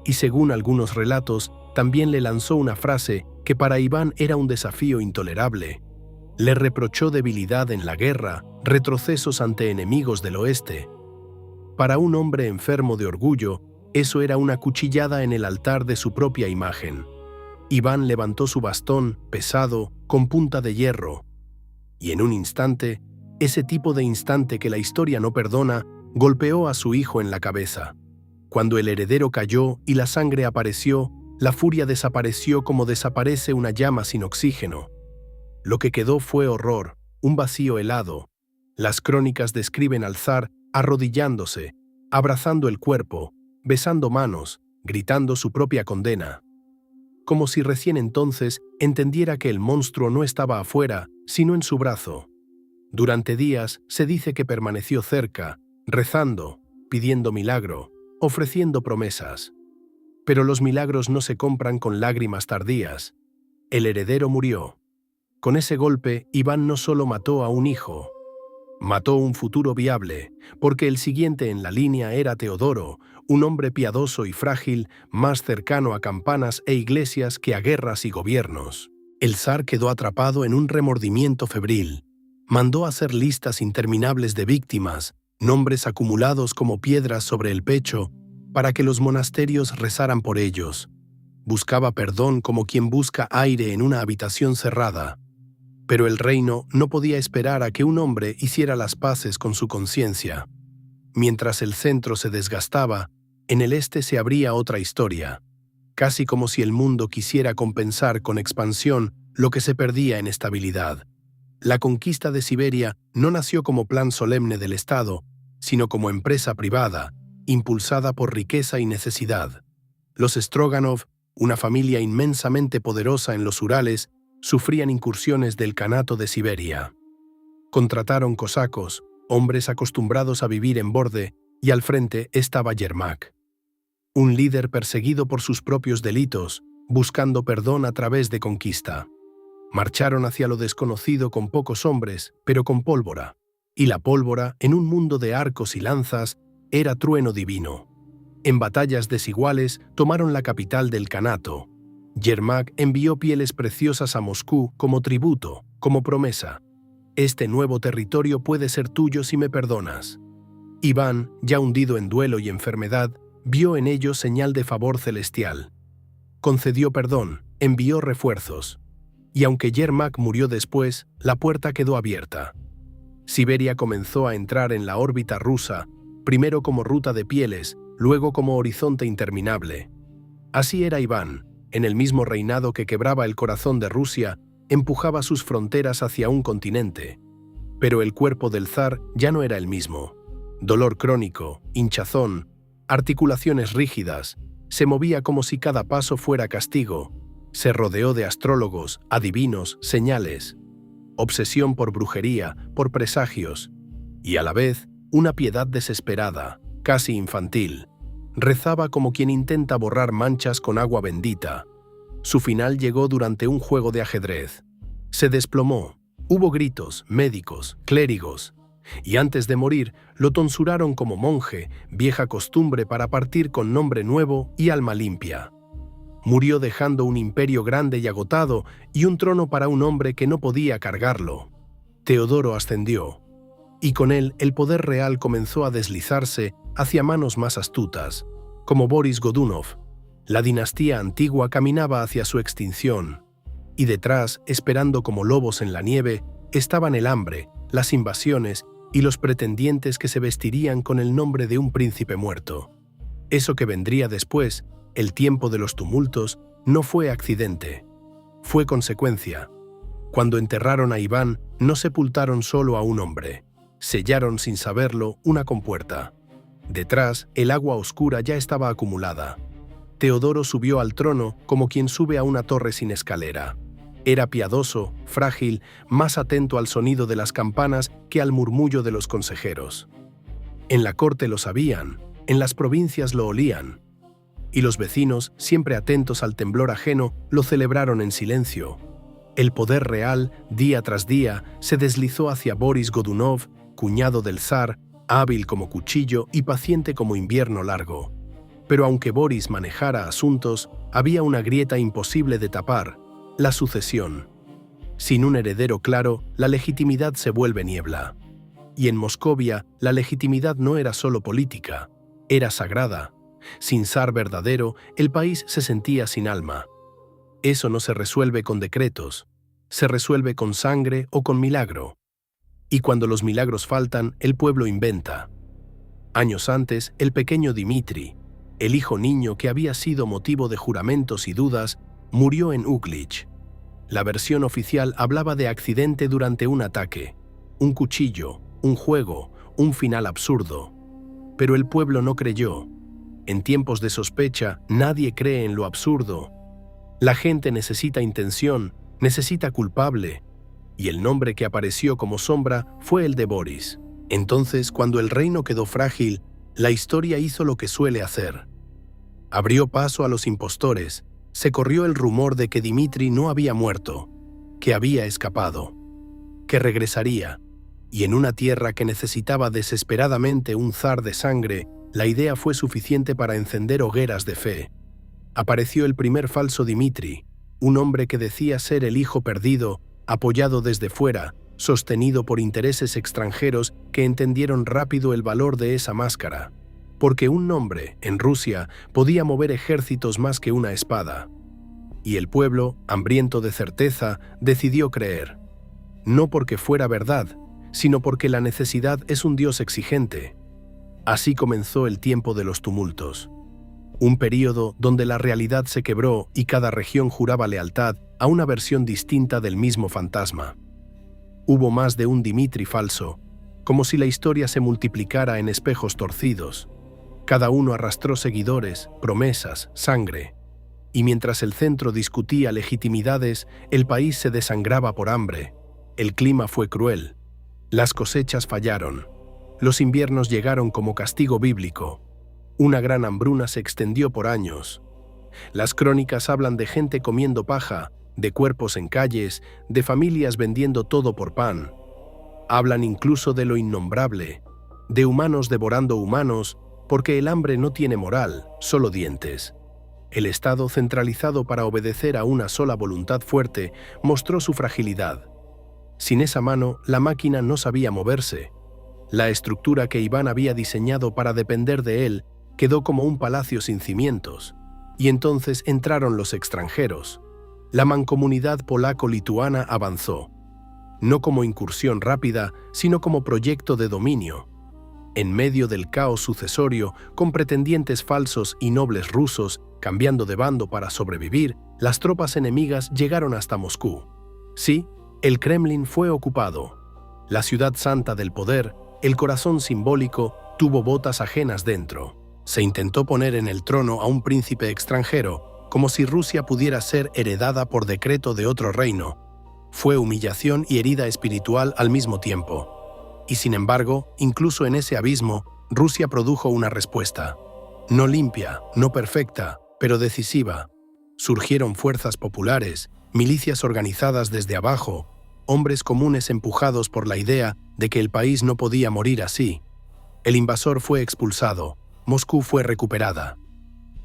Speaker 1: y, según algunos relatos, también le lanzó una frase que para Iván era un desafío intolerable. Le reprochó debilidad en la guerra, retrocesos ante enemigos del oeste. Para un hombre enfermo de orgullo, eso era una cuchillada en el altar de su propia imagen. Iván levantó su bastón, pesado, con punta de hierro. Y en un instante, ese tipo de instante que la historia no perdona, golpeó a su hijo en la cabeza. Cuando el heredero cayó y la sangre apareció, la furia desapareció como desaparece una llama sin oxígeno. Lo que quedó fue horror, un vacío helado. Las crónicas describen al zar arrodillándose, abrazando el cuerpo, besando manos, gritando su propia condena. Como si recién entonces entendiera que el monstruo no estaba afuera, sino en su brazo. Durante días se dice que permaneció cerca, rezando, pidiendo milagro, ofreciendo promesas. Pero los milagros no se compran con lágrimas tardías. El heredero murió. Con ese golpe, Iván no solo mató a un hijo, mató un futuro viable, porque el siguiente en la línea era Teodoro, un hombre piadoso y frágil, más cercano a campanas e iglesias que a guerras y gobiernos. El zar quedó atrapado en un remordimiento febril. Mandó hacer listas interminables de víctimas, nombres acumulados como piedras sobre el pecho, para que los monasterios rezaran por ellos. Buscaba perdón como quien busca aire en una habitación cerrada. Pero el reino no podía esperar a que un hombre hiciera las paces con su conciencia. Mientras el centro se desgastaba, en el este se abría otra historia, casi como si el mundo quisiera compensar con expansión lo que se perdía en estabilidad. La conquista de Siberia no nació como plan solemne del Estado, sino como empresa privada, impulsada por riqueza y necesidad. Los Stróganov, una familia inmensamente poderosa en los Urales, sufrían incursiones del Kanato de Siberia. Contrataron cosacos, hombres acostumbrados a vivir en borde, y al frente estaba Yermak, un líder perseguido por sus propios delitos, buscando perdón a través de conquista. Marcharon hacia lo desconocido con pocos hombres, pero con pólvora. Y la pólvora, en un mundo de arcos y lanzas, era trueno divino. En batallas desiguales tomaron la capital del Kanato. Yermak envió pieles preciosas a Moscú como tributo, como promesa. Este nuevo territorio puede ser tuyo si me perdonas. Iván, ya hundido en duelo y enfermedad, vio en ello señal de favor celestial. Concedió perdón, envió refuerzos. Y aunque Yermak murió después, la puerta quedó abierta. Siberia comenzó a entrar en la órbita rusa, primero como ruta de pieles, luego como horizonte interminable. Así era Iván, en el mismo reinado que quebraba el corazón de Rusia, empujaba sus fronteras hacia un continente. Pero el cuerpo del zar ya no era el mismo. Dolor crónico, hinchazón, articulaciones rígidas, se movía como si cada paso fuera castigo. Se rodeó de astrólogos, adivinos, señales, obsesión por brujería, por presagios, y a la vez una piedad desesperada, casi infantil. Rezaba como quien intenta borrar manchas con agua bendita. Su final llegó durante un juego de ajedrez. Se desplomó. Hubo gritos, médicos, clérigos, y antes de morir lo tonsuraron como monje, vieja costumbre para partir con nombre nuevo y alma limpia. Murió dejando un imperio grande y agotado y un trono para un hombre que no podía cargarlo. Teodoro ascendió, y con él el poder real comenzó a deslizarse hacia manos más astutas, como Boris Godunov. La dinastía antigua caminaba hacia su extinción, y detrás, esperando como lobos en la nieve, estaban el hambre, las invasiones y los pretendientes que se vestirían con el nombre de un príncipe muerto. Eso que vendría después, el tiempo de los tumultos, no fue accidente. Fue consecuencia. Cuando enterraron a Iván, no sepultaron solo a un hombre. Sellaron sin saberlo una compuerta. Detrás, el agua oscura ya estaba acumulada. Teodoro subió al trono como quien sube a una torre sin escalera. Era piadoso, frágil, más atento al sonido de las campanas que al murmullo de los consejeros. En la corte lo sabían, en las provincias lo olían. Y los vecinos, siempre atentos al temblor ajeno, lo celebraron en silencio. El poder real, día tras día, se deslizó hacia Boris Godunov, cuñado del zar, hábil como cuchillo y paciente como invierno largo. Pero aunque Boris manejara asuntos, había una grieta imposible de tapar: la sucesión. Sin un heredero claro, la legitimidad se vuelve niebla. Y en Moscovia, la legitimidad no era solo política, era sagrada. Sin zar verdadero, el país se sentía sin alma. Eso no se resuelve con decretos, se resuelve con sangre o con milagro. Y cuando los milagros faltan, el pueblo inventa. Años antes, el pequeño Dmitri, el hijo niño que había sido motivo de juramentos y dudas, murió en Uglitch. La versión oficial hablaba de accidente durante un ataque, un cuchillo, un juego, un final absurdo. Pero el pueblo no creyó. En tiempos de sospecha, nadie cree en lo absurdo. La gente necesita intención, necesita culpable, y el nombre que apareció como sombra fue el de Boris. Entonces, cuando el reino quedó frágil, la historia hizo lo que suele hacer. Abrió paso a los impostores, se corrió el rumor de que Dmitri no había muerto, que había escapado, que regresaría, y en una tierra que necesitaba desesperadamente un zar de sangre, la idea fue suficiente para encender hogueras de fe. Apareció el primer falso Dmitri, un hombre que decía ser el hijo perdido, apoyado desde fuera, sostenido por intereses extranjeros que entendieron rápido el valor de esa máscara. porque un nombre, en Rusia, podía mover ejércitos más que una espada. Y el pueblo, hambriento de certeza, decidió creer. No porque fuera verdad, sino porque la necesidad es un Dios exigente. Así comenzó el tiempo de los tumultos. Un período donde la realidad se quebró y cada región juraba lealtad a una versión distinta del mismo fantasma. Hubo más de un Dmitri falso, como si la historia se multiplicara en espejos torcidos. Cada uno arrastró seguidores, promesas, sangre. Y mientras el centro discutía legitimidades, el país se desangraba por hambre. El clima fue cruel. Las cosechas fallaron. Los inviernos llegaron como castigo bíblico. Una gran hambruna se extendió por años. Las crónicas hablan de gente comiendo paja, de cuerpos en calles, de familias vendiendo todo por pan. Hablan incluso de lo innombrable, de humanos devorando humanos, porque el hambre no tiene moral, solo dientes. El Estado, centralizado para obedecer a una sola voluntad fuerte, mostró su fragilidad. Sin esa mano, la máquina no sabía moverse. La estructura que Iván había diseñado para depender de él quedó como un palacio sin cimientos. Y entonces entraron los extranjeros. La mancomunidad polaco-lituana avanzó. No como incursión rápida, sino como proyecto de dominio. En medio del caos sucesorio, con pretendientes falsos y nobles rusos cambiando de bando para sobrevivir, las tropas enemigas llegaron hasta Moscú. Sí, el Kremlin fue ocupado. La ciudad santa del poder, el corazón simbólico, tuvo botas ajenas dentro. Se intentó poner en el trono a un príncipe extranjero, como si Rusia pudiera ser heredada por decreto de otro reino. Fue humillación y herida espiritual al mismo tiempo. Y sin embargo, incluso en ese abismo, Rusia produjo una respuesta. No limpia, no perfecta, pero decisiva. Surgieron fuerzas populares, milicias organizadas desde abajo, hombres comunes empujados por la idea de que el país no podía morir así. El invasor fue expulsado, Moscú fue recuperada.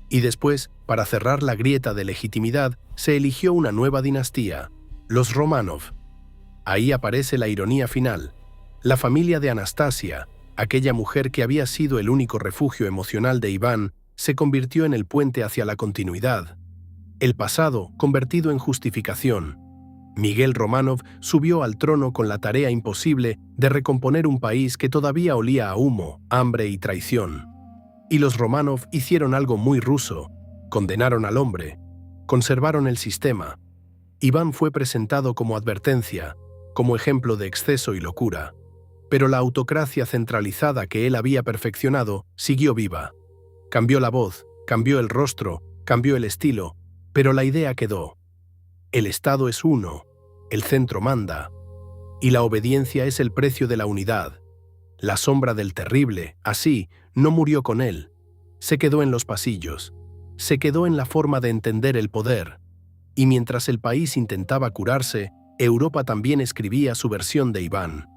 Speaker 1: Y después, para cerrar la grieta de legitimidad, se eligió una nueva dinastía, los Románov. Ahí aparece la ironía final. La familia de Anastasia, aquella mujer que había sido el único refugio emocional de Iván, se convirtió en el puente hacia la continuidad. El pasado convertido en justificación. Miguel Románov subió al trono con la tarea imposible de recomponer un país que todavía olía a humo, hambre y traición. Y los Románov hicieron algo muy ruso. Condenaron al hombre. Conservaron el sistema. Iván fue presentado como advertencia, como ejemplo de exceso y locura. Pero la autocracia centralizada que él había perfeccionado siguió viva. Cambió la voz, cambió el rostro, cambió el estilo, pero la idea quedó. El Estado es uno, el centro manda, y la obediencia es el precio de la unidad. La sombra del terrible, así, no murió con él. Se quedó en los pasillos, se quedó en la forma de entender el poder, y mientras el país intentaba curarse, Europa también escribía su versión de Iván.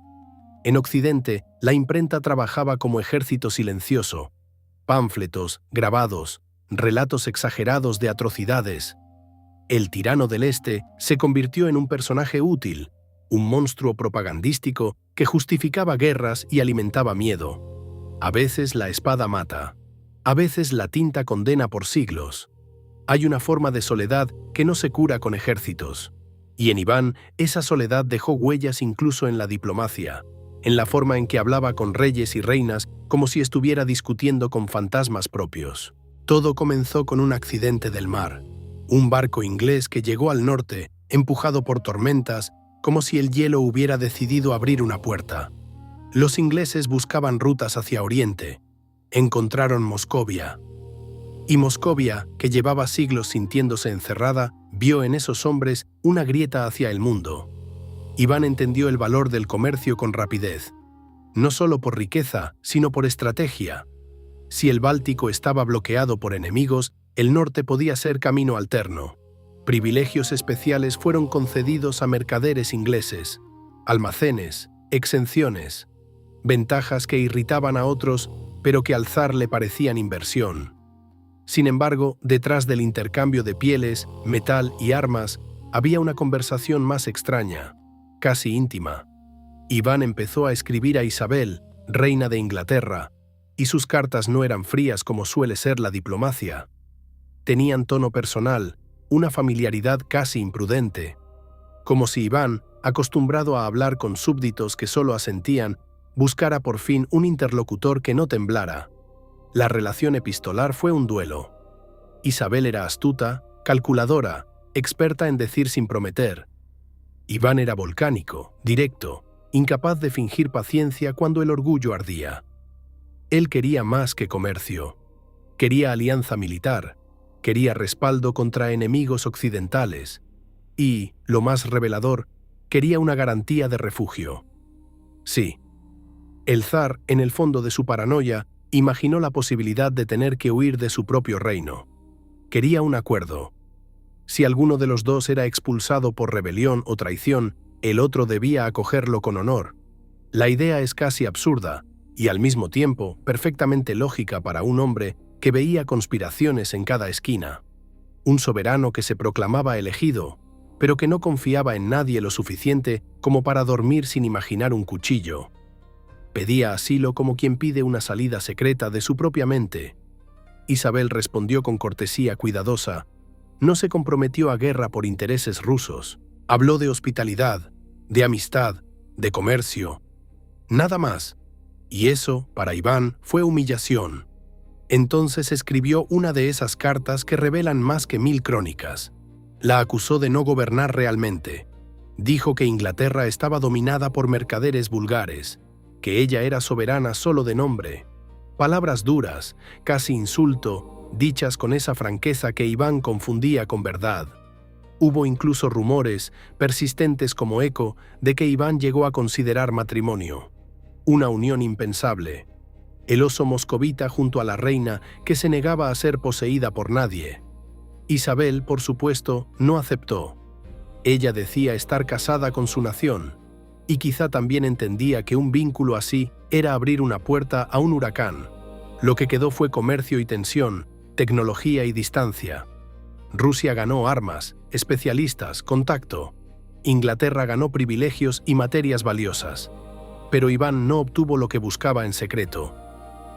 Speaker 1: En Occidente, la imprenta trabajaba como ejército silencioso. Pánfletos, grabados, relatos exagerados de atrocidades. El tirano del Este se convirtió en un personaje útil, un monstruo propagandístico que justificaba guerras y alimentaba miedo. A veces la espada mata, a veces la tinta condena por siglos. Hay una forma de soledad que no se cura con ejércitos. Y en Iván, esa soledad dejó huellas incluso en la diplomacia, en la forma en que hablaba con reyes y reinas como si estuviera discutiendo con fantasmas propios. Todo comenzó con un accidente del mar. Un barco inglés que llegó al norte, empujado por tormentas, como si el hielo hubiera decidido abrir una puerta. Los ingleses buscaban rutas hacia Oriente. Encontraron Moscovia. Y Moscovia, que llevaba siglos sintiéndose encerrada, vio en esos hombres una grieta hacia el mundo. Iván entendió el valor del comercio con rapidez, no solo por riqueza, sino por estrategia. Si el Báltico estaba bloqueado por enemigos, el norte podía ser camino alterno. Privilegios especiales fueron concedidos a mercaderes ingleses, almacenes, exenciones, ventajas que irritaban a otros, pero que al zar le parecían inversión. Sin embargo, detrás del intercambio de pieles, metal y armas, había una conversación más extraña, casi íntima. Iván empezó a escribir a Isabel, reina de Inglaterra, Y sus cartas no eran frías como suele ser la diplomacia. Tenían tono personal, una familiaridad casi imprudente, como si Iván, acostumbrado a hablar con súbditos que solo asentían, buscara por fin un interlocutor que no temblara. La relación epistolar fue un duelo. Isabel era astuta, calculadora, experta en decir sin prometer. Iván era volcánico, directo, incapaz de fingir paciencia cuando el orgullo ardía. Él quería más que comercio. Quería alianza militar, quería respaldo contra enemigos occidentales y, lo más revelador, quería una garantía de refugio. Sí, el zar, en el fondo de su paranoia, imaginó la posibilidad de tener que huir de su propio reino. Quería un acuerdo. Si alguno de los dos era expulsado por rebelión o traición, el otro debía acogerlo con honor. La idea es casi absurda, y al mismo tiempo perfectamente lógica para un hombre que veía conspiraciones en cada esquina. Un soberano que se proclamaba elegido, pero que no confiaba en nadie lo suficiente como para dormir sin imaginar un cuchillo. Pedía asilo como quien pide una salida secreta de su propia mente. Isabel respondió con cortesía cuidadosa. No se comprometió a guerra por intereses rusos. Habló de hospitalidad, de amistad, de comercio. Nada más. Y eso, para Iván, fue humillación. Entonces escribió una de esas cartas que revelan más que 1000 crónicas. La acusó de no gobernar realmente. Dijo que Inglaterra estaba dominada por mercaderes vulgares, que ella era soberana solo de nombre. Palabras duras, casi insulto, dichas con esa franqueza que Iván confundía con verdad. Hubo incluso rumores, persistentes como eco, de que Iván llegó a considerar matrimonio. Una unión impensable. El oso moscovita junto a la reina que se negaba a ser poseída por nadie. Isabel, por supuesto, no aceptó. Ella decía estar casada con su nación, y quizá también entendía que un vínculo así era abrir una puerta a un huracán. Lo que quedó fue comercio y tensión, tecnología y distancia. Rusia ganó armas, especialistas, contacto. Inglaterra ganó privilegios y materias valiosas. Pero Iván no obtuvo lo que buscaba en secreto: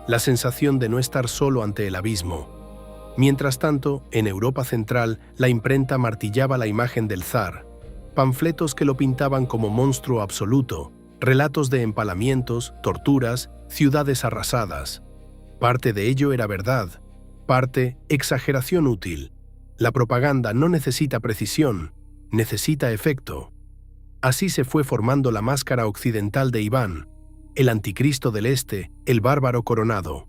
Speaker 1: la sensación de no estar solo ante el abismo. Mientras tanto, en Europa Central, la imprenta martillaba la imagen del zar, panfletos que lo pintaban como monstruo absoluto, relatos de empalamientos, torturas, ciudades arrasadas. Parte de ello era verdad, parte exageración útil. La propaganda no necesita precisión, necesita efecto. Así se fue formando la máscara occidental de Iván, el anticristo del Este, el bárbaro coronado.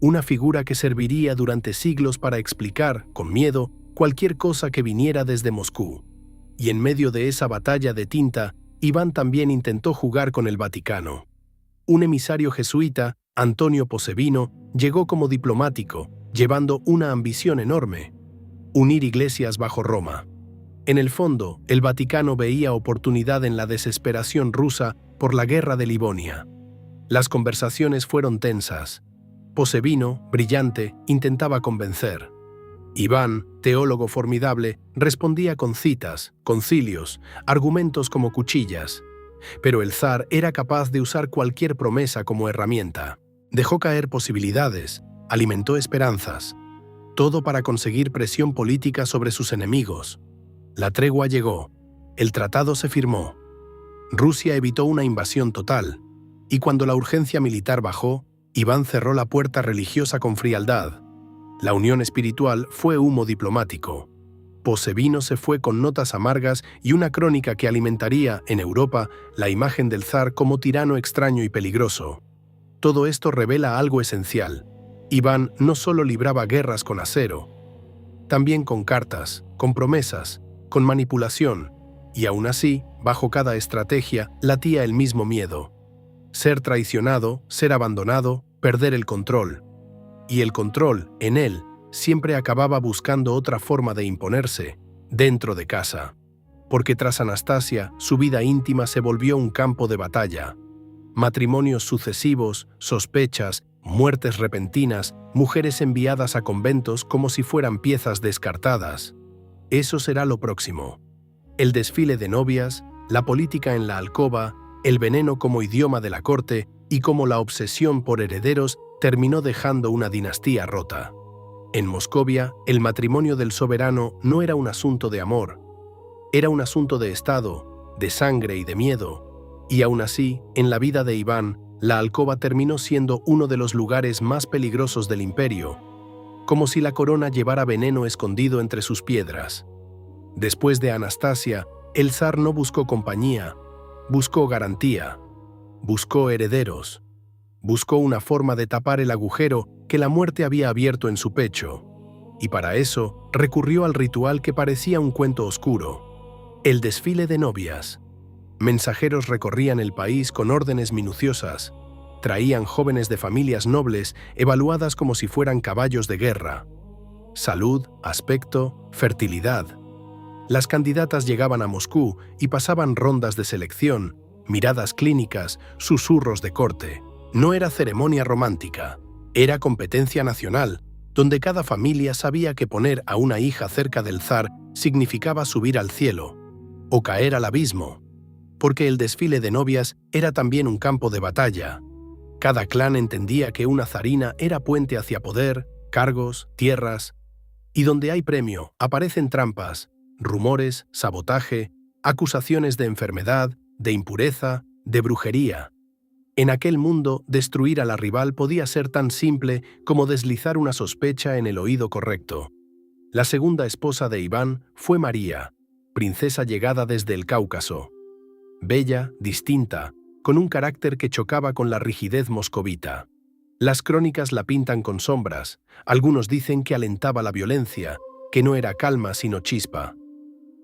Speaker 1: Una figura que serviría durante siglos para explicar, con miedo, cualquier cosa que viniera desde Moscú. Y en medio de esa batalla de tinta, Iván también intentó jugar con el Vaticano. Un emisario jesuita, Antonio Posevino, llegó como diplomático, llevando una ambición enorme: unir iglesias bajo Roma. En el fondo, el Vaticano veía oportunidad en la desesperación rusa por la guerra de Livonia. Las conversaciones fueron tensas. Posevino, brillante, intentaba convencer. Iván, teólogo formidable, respondía con citas, concilios, argumentos como cuchillas. Pero el zar era capaz de usar cualquier promesa como herramienta. Dejó caer posibilidades, alimentó esperanzas. Todo para conseguir presión política sobre sus enemigos. La tregua llegó. El tratado se firmó. Rusia evitó una invasión total. Y cuando la urgencia militar bajó, Iván cerró la puerta religiosa con frialdad. La unión espiritual fue humo diplomático. Posevino se fue con notas amargas y una crónica que alimentaría, en Europa, la imagen del zar como tirano extraño y peligroso. Todo esto revela algo esencial. Iván no solo libraba guerras con acero, también con cartas, con promesas, con manipulación, y aún así, bajo cada estrategia, latía el mismo miedo: ser traicionado, ser abandonado, perder el control. Y el control, en él, siempre acababa buscando otra forma de imponerse, dentro de casa. Porque tras Anastasia, su vida íntima se volvió un campo de batalla. Matrimonios sucesivos, sospechas, muertes repentinas, mujeres enviadas a conventos como si fueran piezas descartadas. Eso será lo próximo. El desfile de novias, la política en la alcoba, el veneno como idioma de la corte y como la obsesión por herederos terminó dejando una dinastía rota. En Moscovia, el matrimonio del soberano no era un asunto de amor, era un asunto de estado, de sangre y de miedo, y aún así, en la vida de Iván, la alcoba terminó siendo uno de los lugares más peligrosos del imperio, como si la corona llevara veneno escondido entre sus piedras. Después de Anastasia, el zar no buscó compañía, buscó garantía, buscó herederos, buscó una forma de tapar el agujero que la muerte había abierto en su pecho, y para eso recurrió al ritual que parecía un cuento oscuro: el desfile de novias. Mensajeros recorrían el país con órdenes minuciosas, traían jóvenes de familias nobles evaluadas como si fueran caballos de guerra. Salud, aspecto, fertilidad. Las candidatas llegaban a Moscú y pasaban rondas de selección, miradas clínicas, susurros de corte. No era ceremonia romántica, era competencia nacional, donde cada familia sabía que poner a una hija cerca del zar significaba subir al cielo o caer al abismo, porque el desfile de novias era también un campo de batalla. Cada clan entendía que una zarina era puente hacia poder, cargos, tierras, y donde hay premio aparecen trampas, rumores, sabotaje, acusaciones de enfermedad, de impureza, de brujería. En aquel mundo, destruir a la rival podía ser tan simple como deslizar una sospecha en el oído correcto. La segunda esposa de Iván fue María, princesa llegada desde el Cáucaso. Bella, distinta, con un carácter que chocaba con la rigidez moscovita. Las crónicas la pintan con sombras, algunos dicen que alentaba la violencia, que no era calma sino chispa.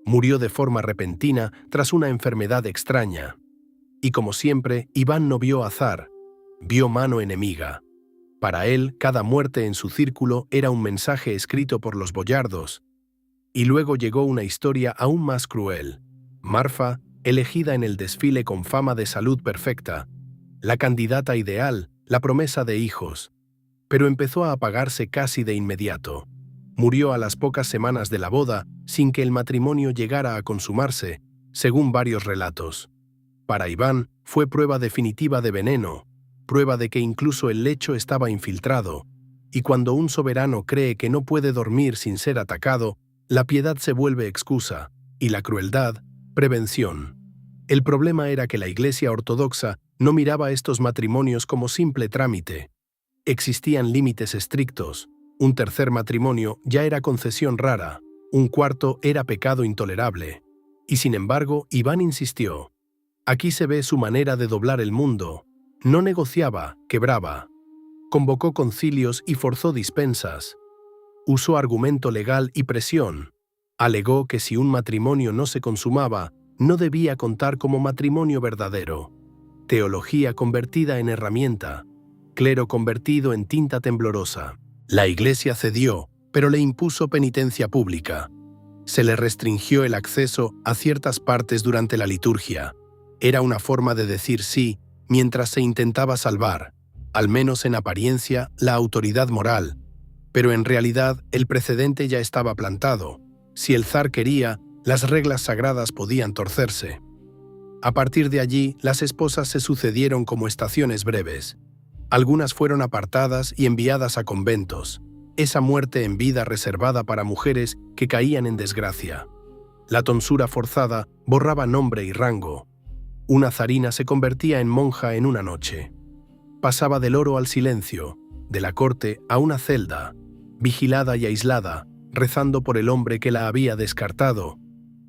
Speaker 1: Murió de forma repentina tras una enfermedad extraña. Y como siempre, Iván no vio azar, vio mano enemiga. Para él, cada muerte en su círculo era un mensaje escrito por los boyardos. Y luego llegó una historia aún más cruel. Marfa, elegida en el desfile con fama de salud perfecta, la candidata ideal, la promesa de hijos. Pero empezó a apagarse casi de inmediato. Murió a las pocas semanas de la boda sin que el matrimonio llegara a consumarse, según varios relatos. Para Iván fue prueba definitiva de veneno, prueba de que incluso el lecho estaba infiltrado, y cuando un soberano cree que no puede dormir sin ser atacado, la piedad se vuelve excusa, y la crueldad, prevención. El problema era que la Iglesia ortodoxa no miraba estos matrimonios como simple trámite. Existían límites estrictos. Un tercer matrimonio ya era concesión rara, un cuarto era pecado intolerable. Y sin embargo, Iván insistió. Aquí se ve su manera de doblar el mundo. No negociaba, quebraba. Convocó concilios y forzó dispensas. Usó argumento legal y presión. Alegó que si un matrimonio no se consumaba, no debía contar como matrimonio verdadero. Teología convertida en herramienta. Clero convertido en tinta temblorosa. La Iglesia cedió, pero le impuso penitencia pública. Se le restringió el acceso a ciertas partes durante la liturgia. Era una forma de decir sí mientras se intentaba salvar, al menos en apariencia, la autoridad moral. Pero en realidad el precedente ya estaba plantado. Si el zar quería, las reglas sagradas podían torcerse. A partir de allí, las esposas se sucedieron como estaciones breves. Algunas fueron apartadas y enviadas a conventos, esa muerte en vida reservada para mujeres que caían en desgracia. La tonsura forzada borraba nombre y rango. Una zarina se convertía en monja en una noche. Pasaba del oro al silencio, de la corte a una celda, vigilada y aislada, rezando por el hombre que la había descartado.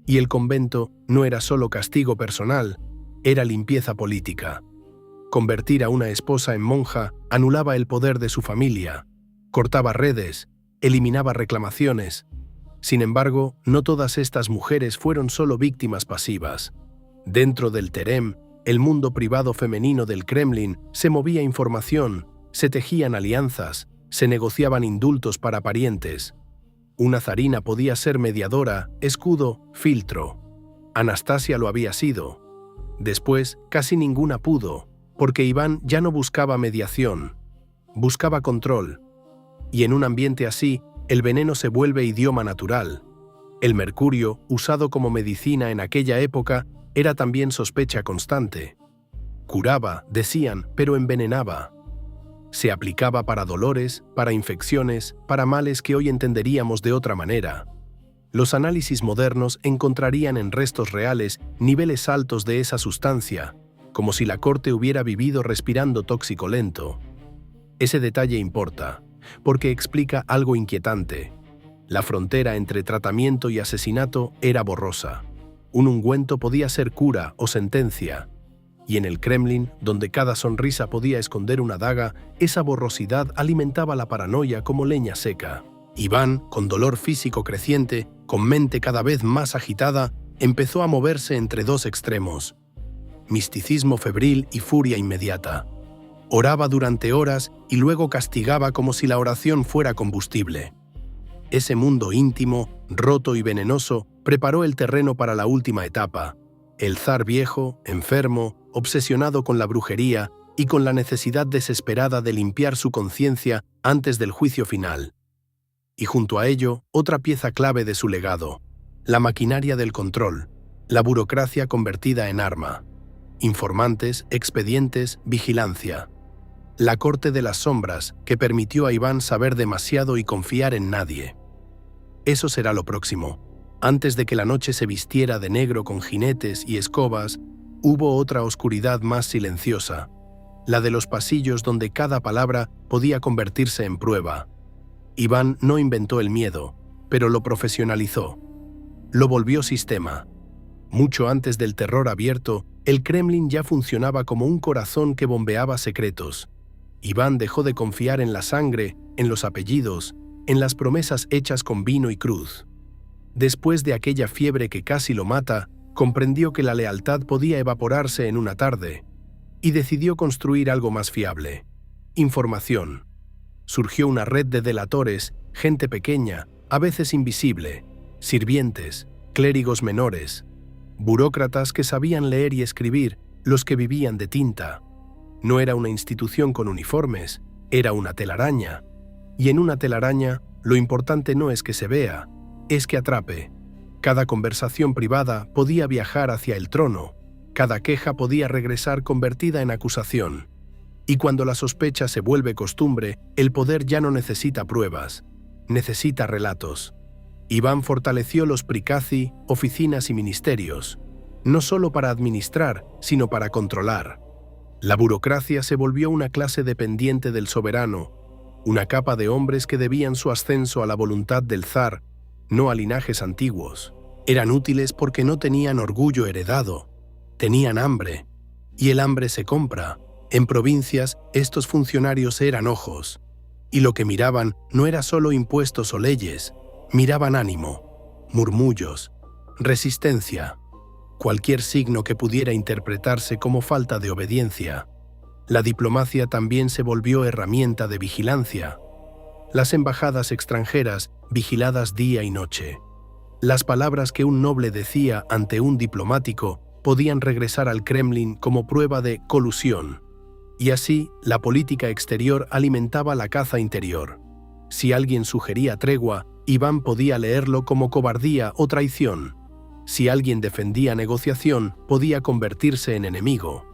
Speaker 1: Y el convento no era solo castigo personal, era limpieza política. Convertir a una esposa en monja anulaba el poder de su familia, cortaba redes, eliminaba reclamaciones. Sin embargo, no todas estas mujeres fueron solo víctimas pasivas. Dentro del Terem, el mundo privado femenino del Kremlin, se movía información, se tejían alianzas, se negociaban indultos para parientes. Una zarina podía ser mediadora, escudo, filtro. Anastasia lo había sido. Después, casi ninguna pudo, porque Iván ya no buscaba mediación, buscaba control. Y en un ambiente así, el veneno se vuelve idioma natural. El mercurio, usado como medicina en aquella época, era también sospecha constante. Curaba, decían, pero envenenaba. Se aplicaba para dolores, para infecciones, para males que hoy entenderíamos de otra manera. Los análisis modernos encontrarían en restos reales niveles altos de esa sustancia, como si la corte hubiera vivido respirando tóxico lento. Ese detalle importa, porque explica algo inquietante. La frontera entre tratamiento y asesinato era borrosa. Un ungüento podía ser cura o sentencia, y en el Kremlin, donde cada sonrisa podía esconder una daga, esa borrosidad alimentaba la paranoia como leña seca. Iván, con dolor físico creciente, con mente cada vez más agitada, empezó a moverse entre dos extremos: misticismo febril y furia inmediata. Oraba durante horas y luego castigaba como si la oración fuera combustible. Ese mundo íntimo, roto y venenoso, preparó el terreno para la última etapa. El zar viejo, enfermo, obsesionado con la brujería y con la necesidad desesperada de limpiar su conciencia antes del juicio final. Y junto a ello, otra pieza clave de su legado: la maquinaria del control, la burocracia convertida en arma. Informantes, expedientes, vigilancia. La corte de las sombras que permitió a Iván saber demasiado y confiar en nadie. Eso será lo próximo. Antes de que la noche se vistiera de negro con jinetes y escobas, hubo otra oscuridad más silenciosa, la de los pasillos donde cada palabra podía convertirse en prueba. Iván no inventó el miedo, pero lo profesionalizó. Lo volvió sistema. Mucho antes del terror abierto, el Kremlin ya funcionaba como un corazón que bombeaba secretos. Iván dejó de confiar en la sangre, en los apellidos, en las promesas hechas con vino y cruz. Después de aquella fiebre que casi lo mata, comprendió que la lealtad podía evaporarse en una tarde, y decidió construir algo más fiable: información. Surgió una red de delatores, gente pequeña, a veces invisible, sirvientes, clérigos menores, burócratas que sabían leer y escribir, los que vivían de tinta. No era una institución con uniformes, era una telaraña. Y en una telaraña, lo importante no es que se vea, es que atrape. Cada conversación privada podía viajar hacia el trono, cada queja podía regresar convertida en acusación. Y cuando la sospecha se vuelve costumbre, el poder ya no necesita pruebas, necesita relatos. Iván fortaleció los prikazi, oficinas y ministerios, no solo para administrar, sino para controlar. La burocracia se volvió una clase dependiente del soberano, una capa de hombres que debían su ascenso a la voluntad del zar, no a linajes antiguos. Eran útiles porque no tenían orgullo heredado, tenían hambre, y el hambre se compra. En provincias, estos funcionarios eran ojos, y lo que miraban no era solo impuestos o leyes, miraban ánimo, murmullos, resistencia, cualquier signo que pudiera interpretarse como falta de obediencia. La diplomacia también se volvió herramienta de vigilancia. Las embajadas extranjeras, vigiladas día y noche. Las palabras que un noble decía ante un diplomático podían regresar al Kremlin como prueba de colusión. Y así, la política exterior alimentaba la caza interior. Si alguien sugería tregua, Iván podía leerlo como cobardía o traición. Si alguien defendía negociación, podía convertirse en enemigo.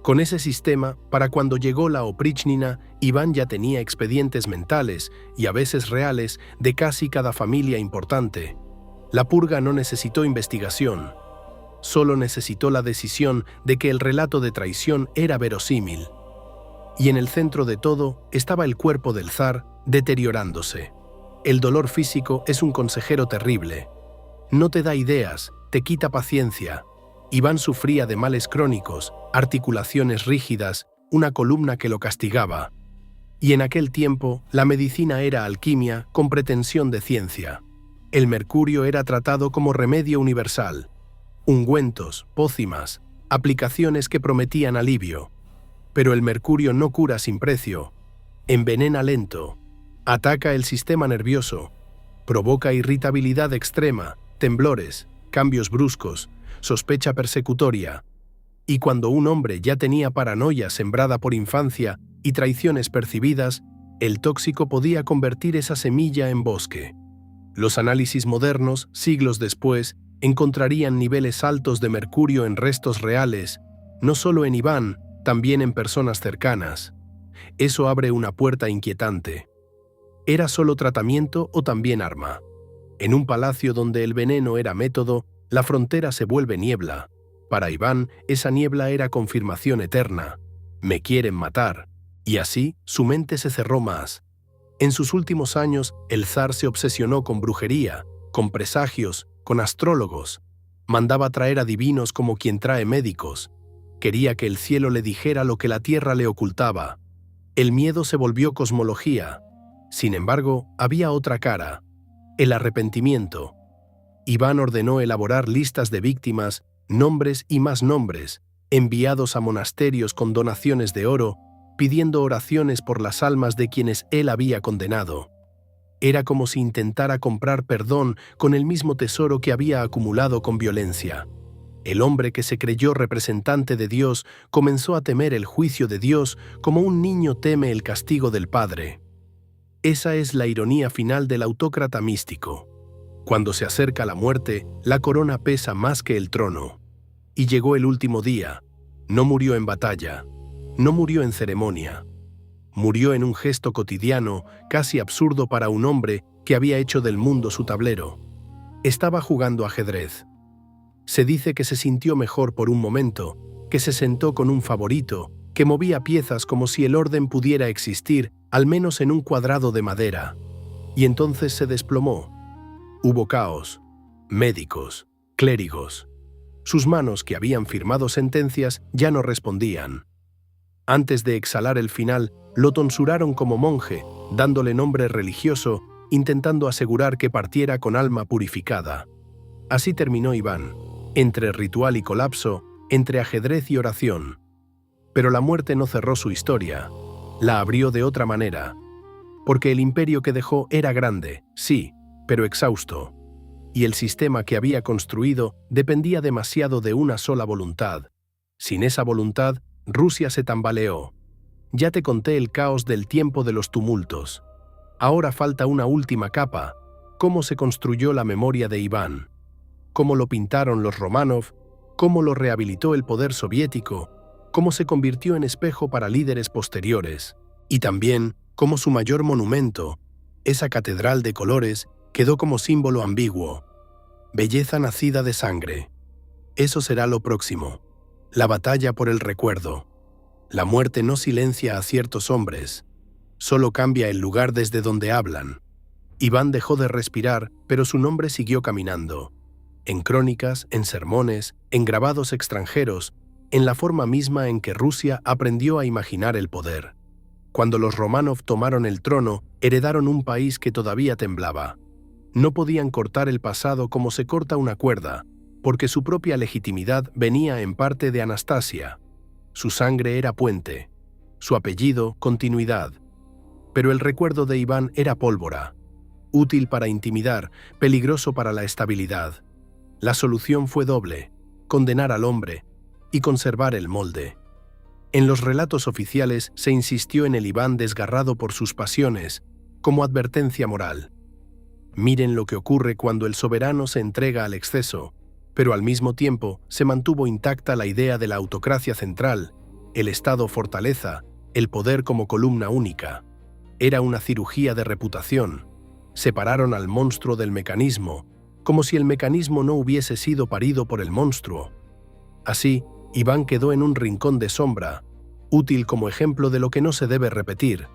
Speaker 1: Con ese sistema, para cuando llegó la oprichnina, Iván ya tenía expedientes mentales, y a veces reales, de casi cada familia importante. La purga no necesitó investigación. Solo necesitó la decisión de que el relato de traición era verosímil. Y en el centro de todo estaba el cuerpo del zar, deteriorándose. El dolor físico es un consejero terrible. No te da ideas, te quita paciencia. Iván sufría de males crónicos, articulaciones rígidas, una columna que lo castigaba. Y en aquel tiempo, la medicina era alquimia con pretensión de ciencia. El mercurio era tratado como remedio universal. Ungüentos, pócimas, aplicaciones que prometían alivio. Pero el mercurio no cura sin precio. Envenena lento. Ataca el sistema nervioso. Provoca irritabilidad extrema, temblores, cambios bruscos, sospecha persecutoria. Y cuando un hombre ya tenía paranoia sembrada por infancia y traiciones percibidas, el tóxico podía convertir esa semilla en bosque. Los análisis modernos, siglos después, encontrarían niveles altos de mercurio en restos reales, no solo en Iván, también en personas cercanas. Eso abre una puerta inquietante. ¿Era solo tratamiento o también arma? En un palacio donde el veneno era método, la frontera se vuelve niebla. Para Iván, esa niebla era confirmación eterna. Me quieren matar. Y así, su mente se cerró más. En sus últimos años, el zar se obsesionó con brujería, con presagios, con astrólogos. Mandaba traer adivinos como quien trae médicos. Quería que el cielo le dijera lo que la tierra le ocultaba. El miedo se volvió cosmología. Sin embargo, había otra cara: el arrepentimiento. Iván ordenó elaborar listas de víctimas, nombres y más nombres, enviados a monasterios con donaciones de oro, pidiendo oraciones por las almas de quienes él había condenado. Era como si intentara comprar perdón con el mismo tesoro que había acumulado con violencia. El hombre que se creyó representante de Dios comenzó a temer el juicio de Dios como un niño teme el castigo del padre. Esa es la ironía final del autócrata místico. Cuando se acerca la muerte, la corona pesa más que el trono. Y llegó el último día. No murió en batalla. No murió en ceremonia. Murió en un gesto cotidiano, casi absurdo para un hombre que había hecho del mundo su tablero. Estaba jugando ajedrez. Se dice que se sintió mejor por un momento, que se sentó con un favorito, que movía piezas como si el orden pudiera existir, al menos en un cuadrado de madera. Y entonces se desplomó. Hubo caos. Médicos, clérigos. Sus manos, que habían firmado sentencias, ya no respondían. Antes de exhalar el final, lo tonsuraron como monje, dándole nombre religioso, intentando asegurar que partiera con alma purificada. Así terminó Iván, entre ritual y colapso, entre ajedrez y oración. Pero la muerte no cerró su historia, la abrió de otra manera. Porque el imperio que dejó era grande, sí, pero exhausto. Y el sistema que había construido dependía demasiado de una sola voluntad. Sin esa voluntad, Rusia se tambaleó. Ya te conté el caos del tiempo de los tumultos. Ahora falta una última capa: cómo se construyó la memoria de Iván, cómo lo pintaron los Románov, cómo lo rehabilitó el poder soviético, cómo se convirtió en espejo para líderes posteriores, y también cómo su mayor monumento, esa catedral de colores, quedó como símbolo ambiguo. Belleza nacida de sangre. Eso será lo próximo. La batalla por el recuerdo. La muerte no silencia a ciertos hombres, solo cambia el lugar desde donde hablan. Iván dejó de respirar, pero su nombre siguió caminando. En crónicas, en sermones, en grabados extranjeros, en la forma misma en que Rusia aprendió a imaginar el poder. Cuando los Románov tomaron el trono, heredaron un país que todavía temblaba. No podían cortar el pasado como se corta una cuerda, porque su propia legitimidad venía en parte de Anastasia. Su sangre era puente, su apellido continuidad. Pero el recuerdo de Iván era pólvora, útil para intimidar, peligroso para la estabilidad. La solución fue doble: condenar al hombre y conservar el molde. En los relatos oficiales se insistió en el Iván desgarrado por sus pasiones, como advertencia moral. Miren lo que ocurre cuando el soberano se entrega al exceso, pero al mismo tiempo se mantuvo intacta la idea de la autocracia central, el Estado fortaleza, el poder como columna única. Era una cirugía de reputación. Separaron al monstruo del mecanismo, como si el mecanismo no hubiese sido parido por el monstruo. Así, Iván quedó en un rincón de sombra, útil como ejemplo de lo que no se debe repetir,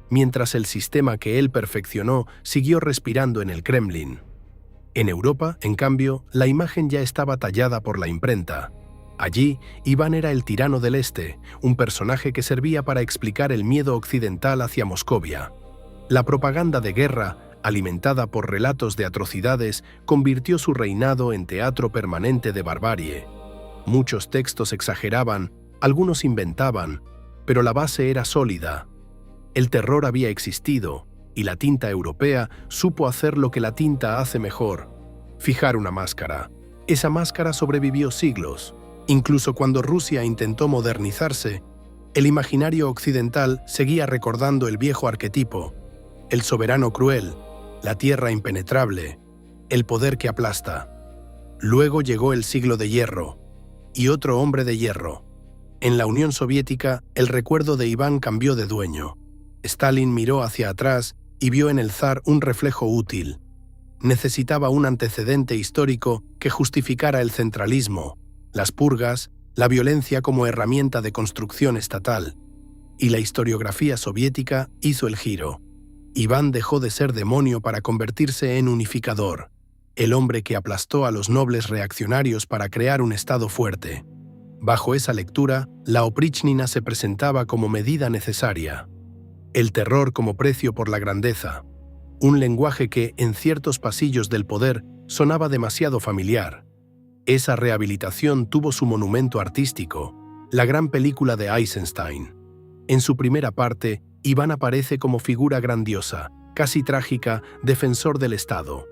Speaker 1: mientras el sistema que él perfeccionó siguió respirando en el Kremlin. En Europa, en cambio, la imagen ya estaba tallada por la imprenta. Allí, Iván era el tirano del Este, un personaje que servía para explicar el miedo occidental hacia Moscovia. La propaganda de guerra, alimentada por relatos de atrocidades, convirtió su reinado en teatro permanente de barbarie. Muchos textos exageraban, algunos inventaban, pero la base era sólida. El terror había existido, y la tinta europea supo hacer lo que la tinta hace mejor: fijar una máscara. Esa máscara sobrevivió siglos. Incluso cuando Rusia intentó modernizarse, el imaginario occidental seguía recordando el viejo arquetipo: el soberano cruel, la tierra impenetrable, el poder que aplasta. Luego llegó el siglo de hierro, y otro hombre de hierro. En la Unión Soviética, el recuerdo de Iván cambió de dueño. Stalin miró hacia atrás y vio en el zar un reflejo útil. Necesitaba un antecedente histórico que justificara el centralismo, las purgas, la violencia como herramienta de construcción estatal. Y la historiografía soviética hizo el giro. Iván dejó de ser demonio para convertirse en unificador, el hombre que aplastó a los nobles reaccionarios para crear un Estado fuerte. Bajo esa lectura, la opríchnina se presentaba como medida necesaria. El terror como precio por la grandeza. Un lenguaje que, en ciertos pasillos del poder, sonaba demasiado familiar. Esa rehabilitación tuvo su monumento artístico, la gran película de Eisenstein. En su primera parte, Iván aparece como figura grandiosa, casi trágica, defensor del Estado.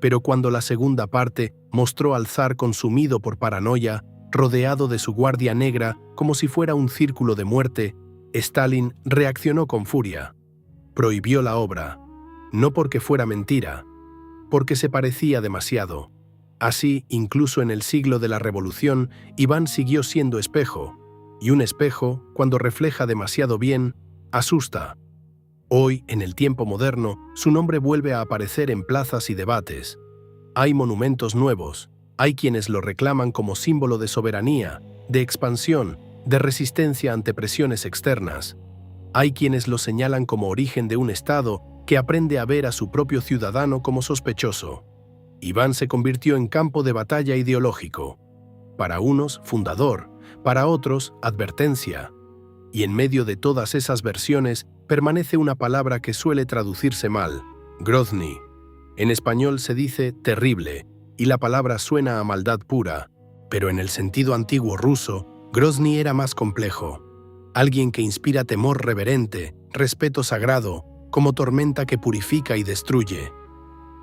Speaker 1: Pero cuando la segunda parte mostró al zar consumido por paranoia, rodeado de su guardia negra como si fuera un círculo de muerte, Stalin reaccionó con furia. Prohibió la obra, no porque fuera mentira, porque se parecía demasiado. Así, incluso en el siglo de la Revolución, Iván siguió siendo espejo, y un espejo, cuando refleja demasiado bien, asusta. Hoy, en el tiempo moderno, su nombre vuelve a aparecer en plazas y debates. Hay monumentos nuevos, hay quienes lo reclaman como símbolo de soberanía, de expansión, de resistencia ante presiones externas. Hay quienes lo señalan como origen de un Estado que aprende a ver a su propio ciudadano como sospechoso. Iván se convirtió en campo de batalla ideológico. Para unos, fundador, para otros, advertencia. Y en medio de todas esas versiones permanece una palabra que suele traducirse mal, Grozny. En español se dice terrible, y la palabra suena a maldad pura, pero en el sentido antiguo ruso, Grozny era más complejo. Alguien que inspira temor reverente, respeto sagrado, como tormenta que purifica y destruye.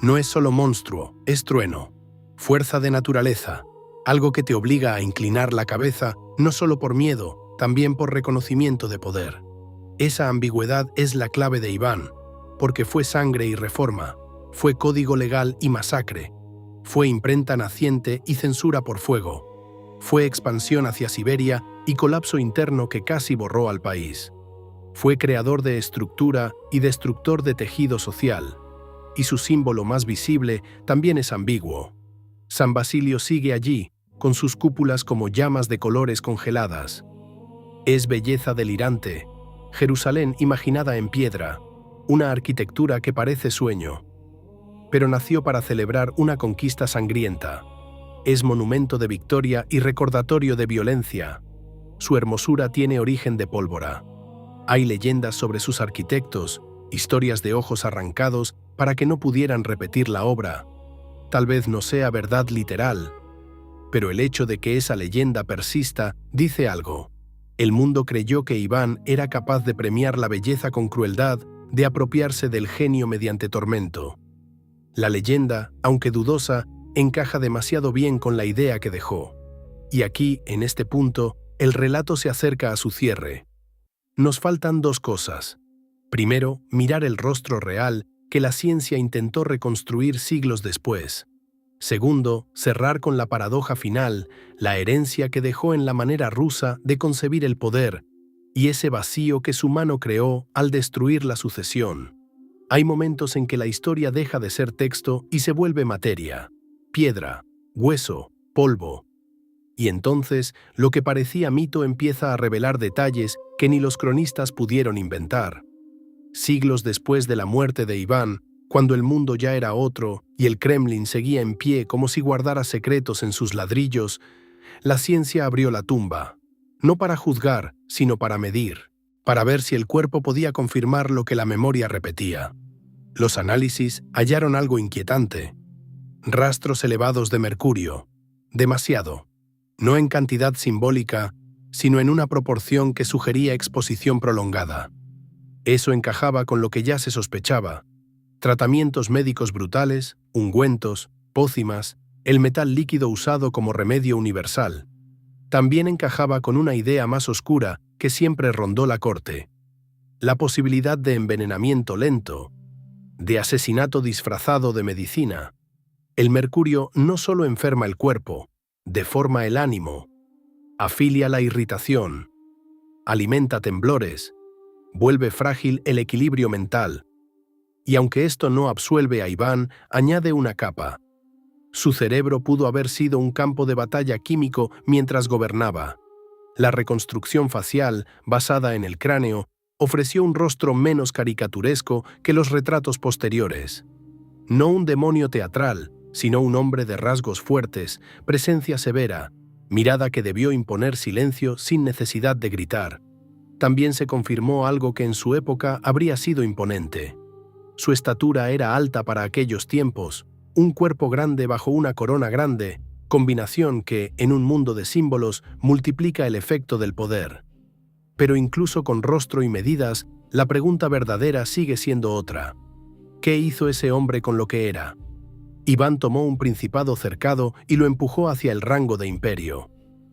Speaker 1: No es solo monstruo, es trueno, fuerza de naturaleza, algo que te obliga a inclinar la cabeza no solo por miedo, también por reconocimiento de poder. Esa ambigüedad es la clave de Iván, porque fue sangre y reforma, fue código legal y masacre, fue imprenta naciente y censura por fuego, fue expansión hacia Siberia y colapso interno que casi borró al país. Fue creador de estructura y destructor de tejido social, y su símbolo más visible también es ambiguo. San Basilio sigue allí, con sus cúpulas como llamas de colores congeladas. Es belleza delirante, Jerusalén imaginada en piedra, una arquitectura que parece sueño. Pero nació para celebrar una conquista sangrienta. Es monumento de victoria y recordatorio de violencia. Su hermosura tiene origen de pólvora. Hay leyendas sobre sus arquitectos, historias de ojos arrancados para que no pudieran repetir la obra. Tal vez no sea verdad literal, pero el hecho de que esa leyenda persista dice algo. El mundo creyó que Iván era capaz de premiar la belleza con crueldad, de apropiarse del genio mediante tormento. La leyenda, aunque dudosa, encaja demasiado bien con la idea que dejó. Y aquí, en este punto, el relato se acerca a su cierre. Nos faltan dos cosas. Primero, mirar el rostro real que la ciencia intentó reconstruir siglos después. Segundo, cerrar con la paradoja final, la herencia que dejó en la manera rusa de concebir el poder y ese vacío que su mano creó al destruir la sucesión. Hay momentos en que la historia deja de ser texto y se vuelve materia, piedra, hueso, polvo. Y entonces, lo que parecía mito empieza a revelar detalles que ni los cronistas pudieron inventar. Siglos después de la muerte de Iván, cuando el mundo ya era otro y el Kremlin seguía en pie como si guardara secretos en sus ladrillos, la ciencia abrió la tumba, no para juzgar, sino para medir, para ver si el cuerpo podía confirmar lo que la memoria repetía. Los análisis hallaron algo inquietante. Rastros elevados de mercurio, demasiado, no en cantidad simbólica, sino en una proporción que sugería exposición prolongada. Eso encajaba con lo que ya se sospechaba. Tratamientos médicos brutales, ungüentos, pócimas, el metal líquido usado como remedio universal. También encajaba con una idea más oscura que siempre rondó la corte. La posibilidad de envenenamiento lento, de asesinato disfrazado de medicina. El mercurio no solo enferma el cuerpo, deforma el ánimo. afilia la irritación, alimenta temblores, vuelve frágil el equilibrio mental. Y aunque esto no absuelve a Iván, añade una capa. Su cerebro pudo haber sido un campo de batalla químico mientras gobernaba. La reconstrucción facial, basada en el cráneo, ofreció un rostro menos caricaturesco que los retratos posteriores. No un demonio teatral, sino un hombre de rasgos fuertes, presencia severa, mirada que debió imponer silencio sin necesidad de gritar. También se confirmó algo que en su época habría sido imponente. Su estatura era alta para aquellos tiempos, un cuerpo grande bajo una corona grande, combinación que, en un mundo de símbolos, multiplica el efecto del poder. Pero incluso con rostro y medidas, la pregunta verdadera sigue siendo otra. ¿Qué hizo ese hombre con lo que era? Iván tomó un principado cercado y lo empujó hacia el rango de imperio.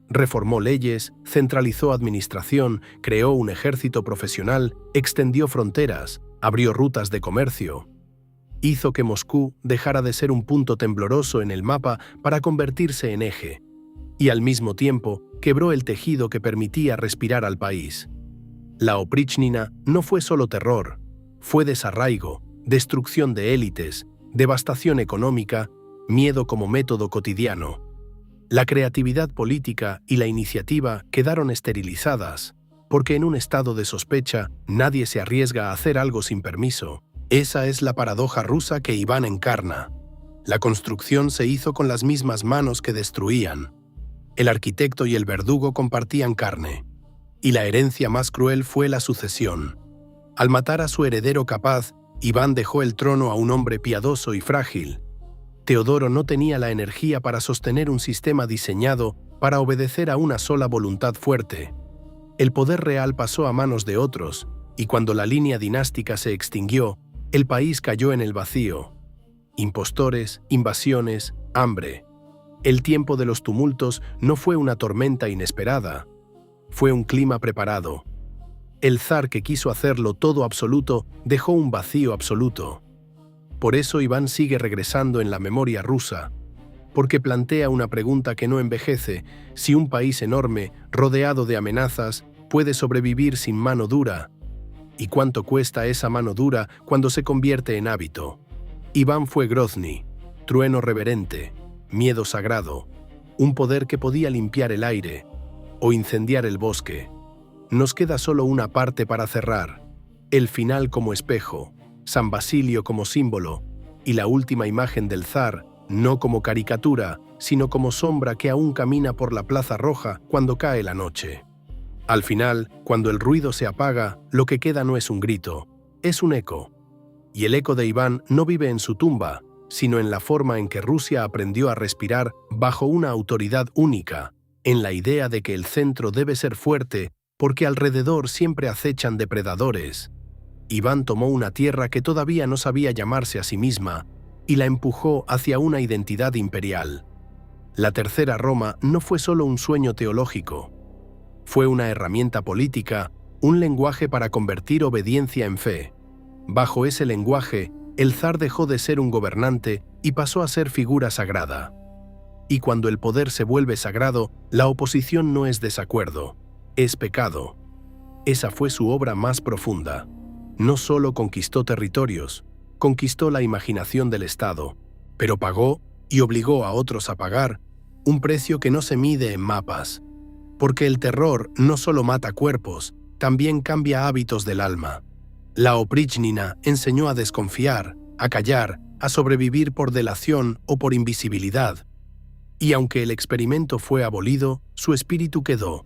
Speaker 1: Reformó leyes, centralizó administración, creó un ejército profesional, extendió fronteras, abrió rutas de comercio. Hizo que Moscú dejara de ser un punto tembloroso en el mapa para convertirse en eje. Y al mismo tiempo, quebró el tejido que permitía respirar al país. La Oprichnina no fue solo terror, fue desarraigo, destrucción de élites, devastación económica, miedo como método cotidiano. La creatividad política y la iniciativa quedaron esterilizadas, porque en un estado de sospecha nadie se arriesga a hacer algo sin permiso. Esa es la paradoja rusa que Iván encarna. La construcción se hizo con las mismas manos que destruían. El arquitecto y el verdugo compartían carne, y la herencia más cruel fue la sucesión. Al matar a su heredero capaz, Iván dejó el trono a un hombre piadoso y frágil. Teodoro no tenía la energía para sostener un sistema diseñado para obedecer a una sola voluntad fuerte. El poder real pasó a manos de otros, y cuando la línea dinástica se extinguió, el país cayó en el vacío. Impostores, invasiones, hambre. El tiempo de los tumultos no fue una tormenta inesperada, fue un clima preparado. El zar que quiso hacerlo todo absoluto dejó un vacío absoluto. Por eso Iván sigue regresando en la memoria rusa, porque plantea una pregunta que no envejece: si un país enorme, rodeado de amenazas, puede sobrevivir sin mano dura. ¿Y cuánto cuesta esa mano dura cuando se convierte en hábito? Iván fue Grozny, trueno reverente, miedo sagrado, un poder que podía limpiar el aire o incendiar el bosque. Nos queda solo una parte para cerrar: el final como espejo, San Basilio como símbolo, y la última imagen del zar, no como caricatura, sino como sombra que aún camina por la Plaza Roja cuando cae la noche. Al final, cuando el ruido se apaga, lo que queda no es un grito, es un eco. Y el eco de Iván no vive en su tumba, sino en la forma en que Rusia aprendió a respirar bajo una autoridad única, en la idea de que el centro debe ser fuerte porque alrededor siempre acechan depredadores. Iván tomó una tierra que todavía no sabía llamarse a sí misma y la empujó hacia una identidad imperial. La Tercera Roma no fue solo un sueño teológico, fue una herramienta política, un lenguaje para convertir obediencia en fe. Bajo ese lenguaje, el zar dejó de ser un gobernante y pasó a ser figura sagrada. Y cuando el poder se vuelve sagrado, la oposición no es desacuerdo, es pecado. Esa fue su obra más profunda. No solo conquistó territorios, conquistó la imaginación del Estado, pero pagó, y obligó a otros a pagar, un precio que no se mide en mapas. Porque el terror no solo mata cuerpos, también cambia hábitos del alma. La Oprichnina enseñó a desconfiar, a callar, a sobrevivir por delación o por invisibilidad. Y aunque el experimento fue abolido, su espíritu quedó.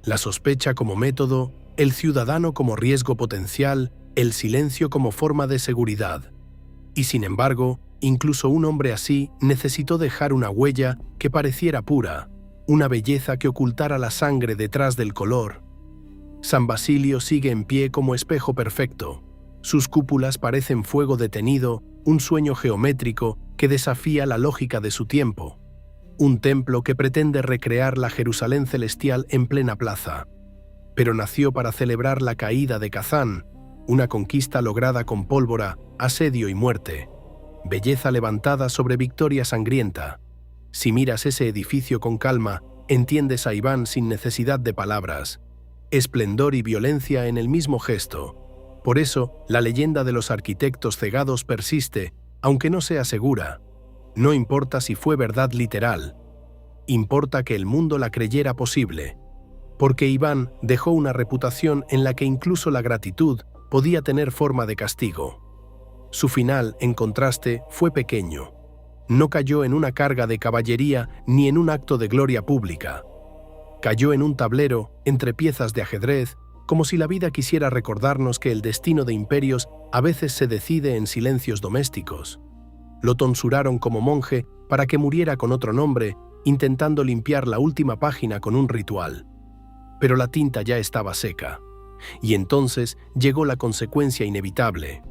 Speaker 1: La sospecha como método, el ciudadano como riesgo potencial, el silencio como forma de seguridad. Y sin embargo, incluso un hombre así necesitó dejar una huella que pareciera pura, una belleza que ocultara la sangre detrás del color. San Basilio sigue en pie como espejo perfecto. Sus cúpulas parecen fuego detenido, un sueño geométrico que desafía la lógica de su tiempo. Un templo que pretende recrear la Jerusalén celestial en plena plaza. Pero nació para celebrar la caída de Kazán, una conquista lograda con pólvora, asedio y muerte. Belleza levantada sobre victoria sangrienta. Si miras ese edificio con calma, Entiendes a Iván sin necesidad de palabras. Esplendor y violencia en el mismo gesto. Por eso, la leyenda de los arquitectos cegados persiste, aunque no sea segura. No importa si fue verdad literal. Importa que el mundo la creyera posible. Porque Iván dejó una reputación en la que incluso la gratitud podía tener forma de castigo. Su final, en contraste, fue pequeño. No cayó en una carga de caballería ni en un acto de gloria pública. Cayó en un tablero, entre piezas de ajedrez, como si la vida quisiera recordarnos que el destino de imperios a veces se decide en silencios domésticos. Lo tonsuraron como monje para que muriera con otro nombre, intentando limpiar la última página con un ritual. Pero la tinta ya estaba seca. Y entonces llegó la consecuencia inevitable.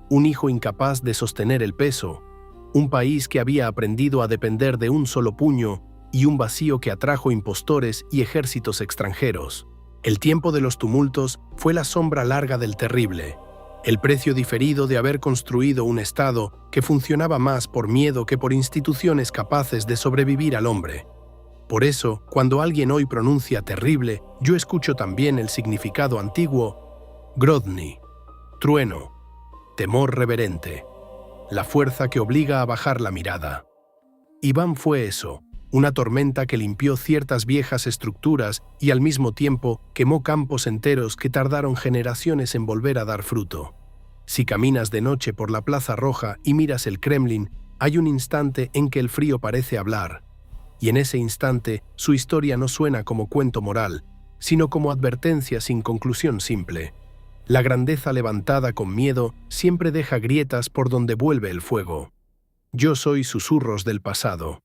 Speaker 1: Un hijo incapaz de sostener el peso, un país que había aprendido a depender de un solo puño y un vacío que atrajo impostores y ejércitos extranjeros. El tiempo de los tumultos fue la sombra larga del terrible, el precio diferido de haber construido un Estado que funcionaba más por miedo que por instituciones capaces de sobrevivir al hombre. Por eso, cuando alguien hoy pronuncia terrible, yo escucho también el significado antiguo: Grodny, trueno, temor reverente, la fuerza que obliga a bajar la mirada. Iván fue eso, una tormenta que limpió ciertas viejas estructuras y al mismo tiempo quemó campos enteros que tardaron generaciones en volver a dar fruto. Si caminas de noche por la Plaza Roja y miras el Kremlin, hay un instante en que el frío parece hablar. Y en ese instante, su historia no suena como cuento moral, sino como advertencia sin conclusión simple. La grandeza levantada con miedo siempre deja grietas por donde vuelve el fuego. Yo soy susurros del pasado.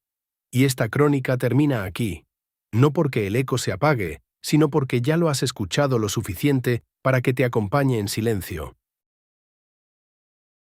Speaker 1: Y esta crónica termina aquí, no porque el eco se apague, sino porque ya lo has escuchado lo suficiente para que te acompañe en silencio.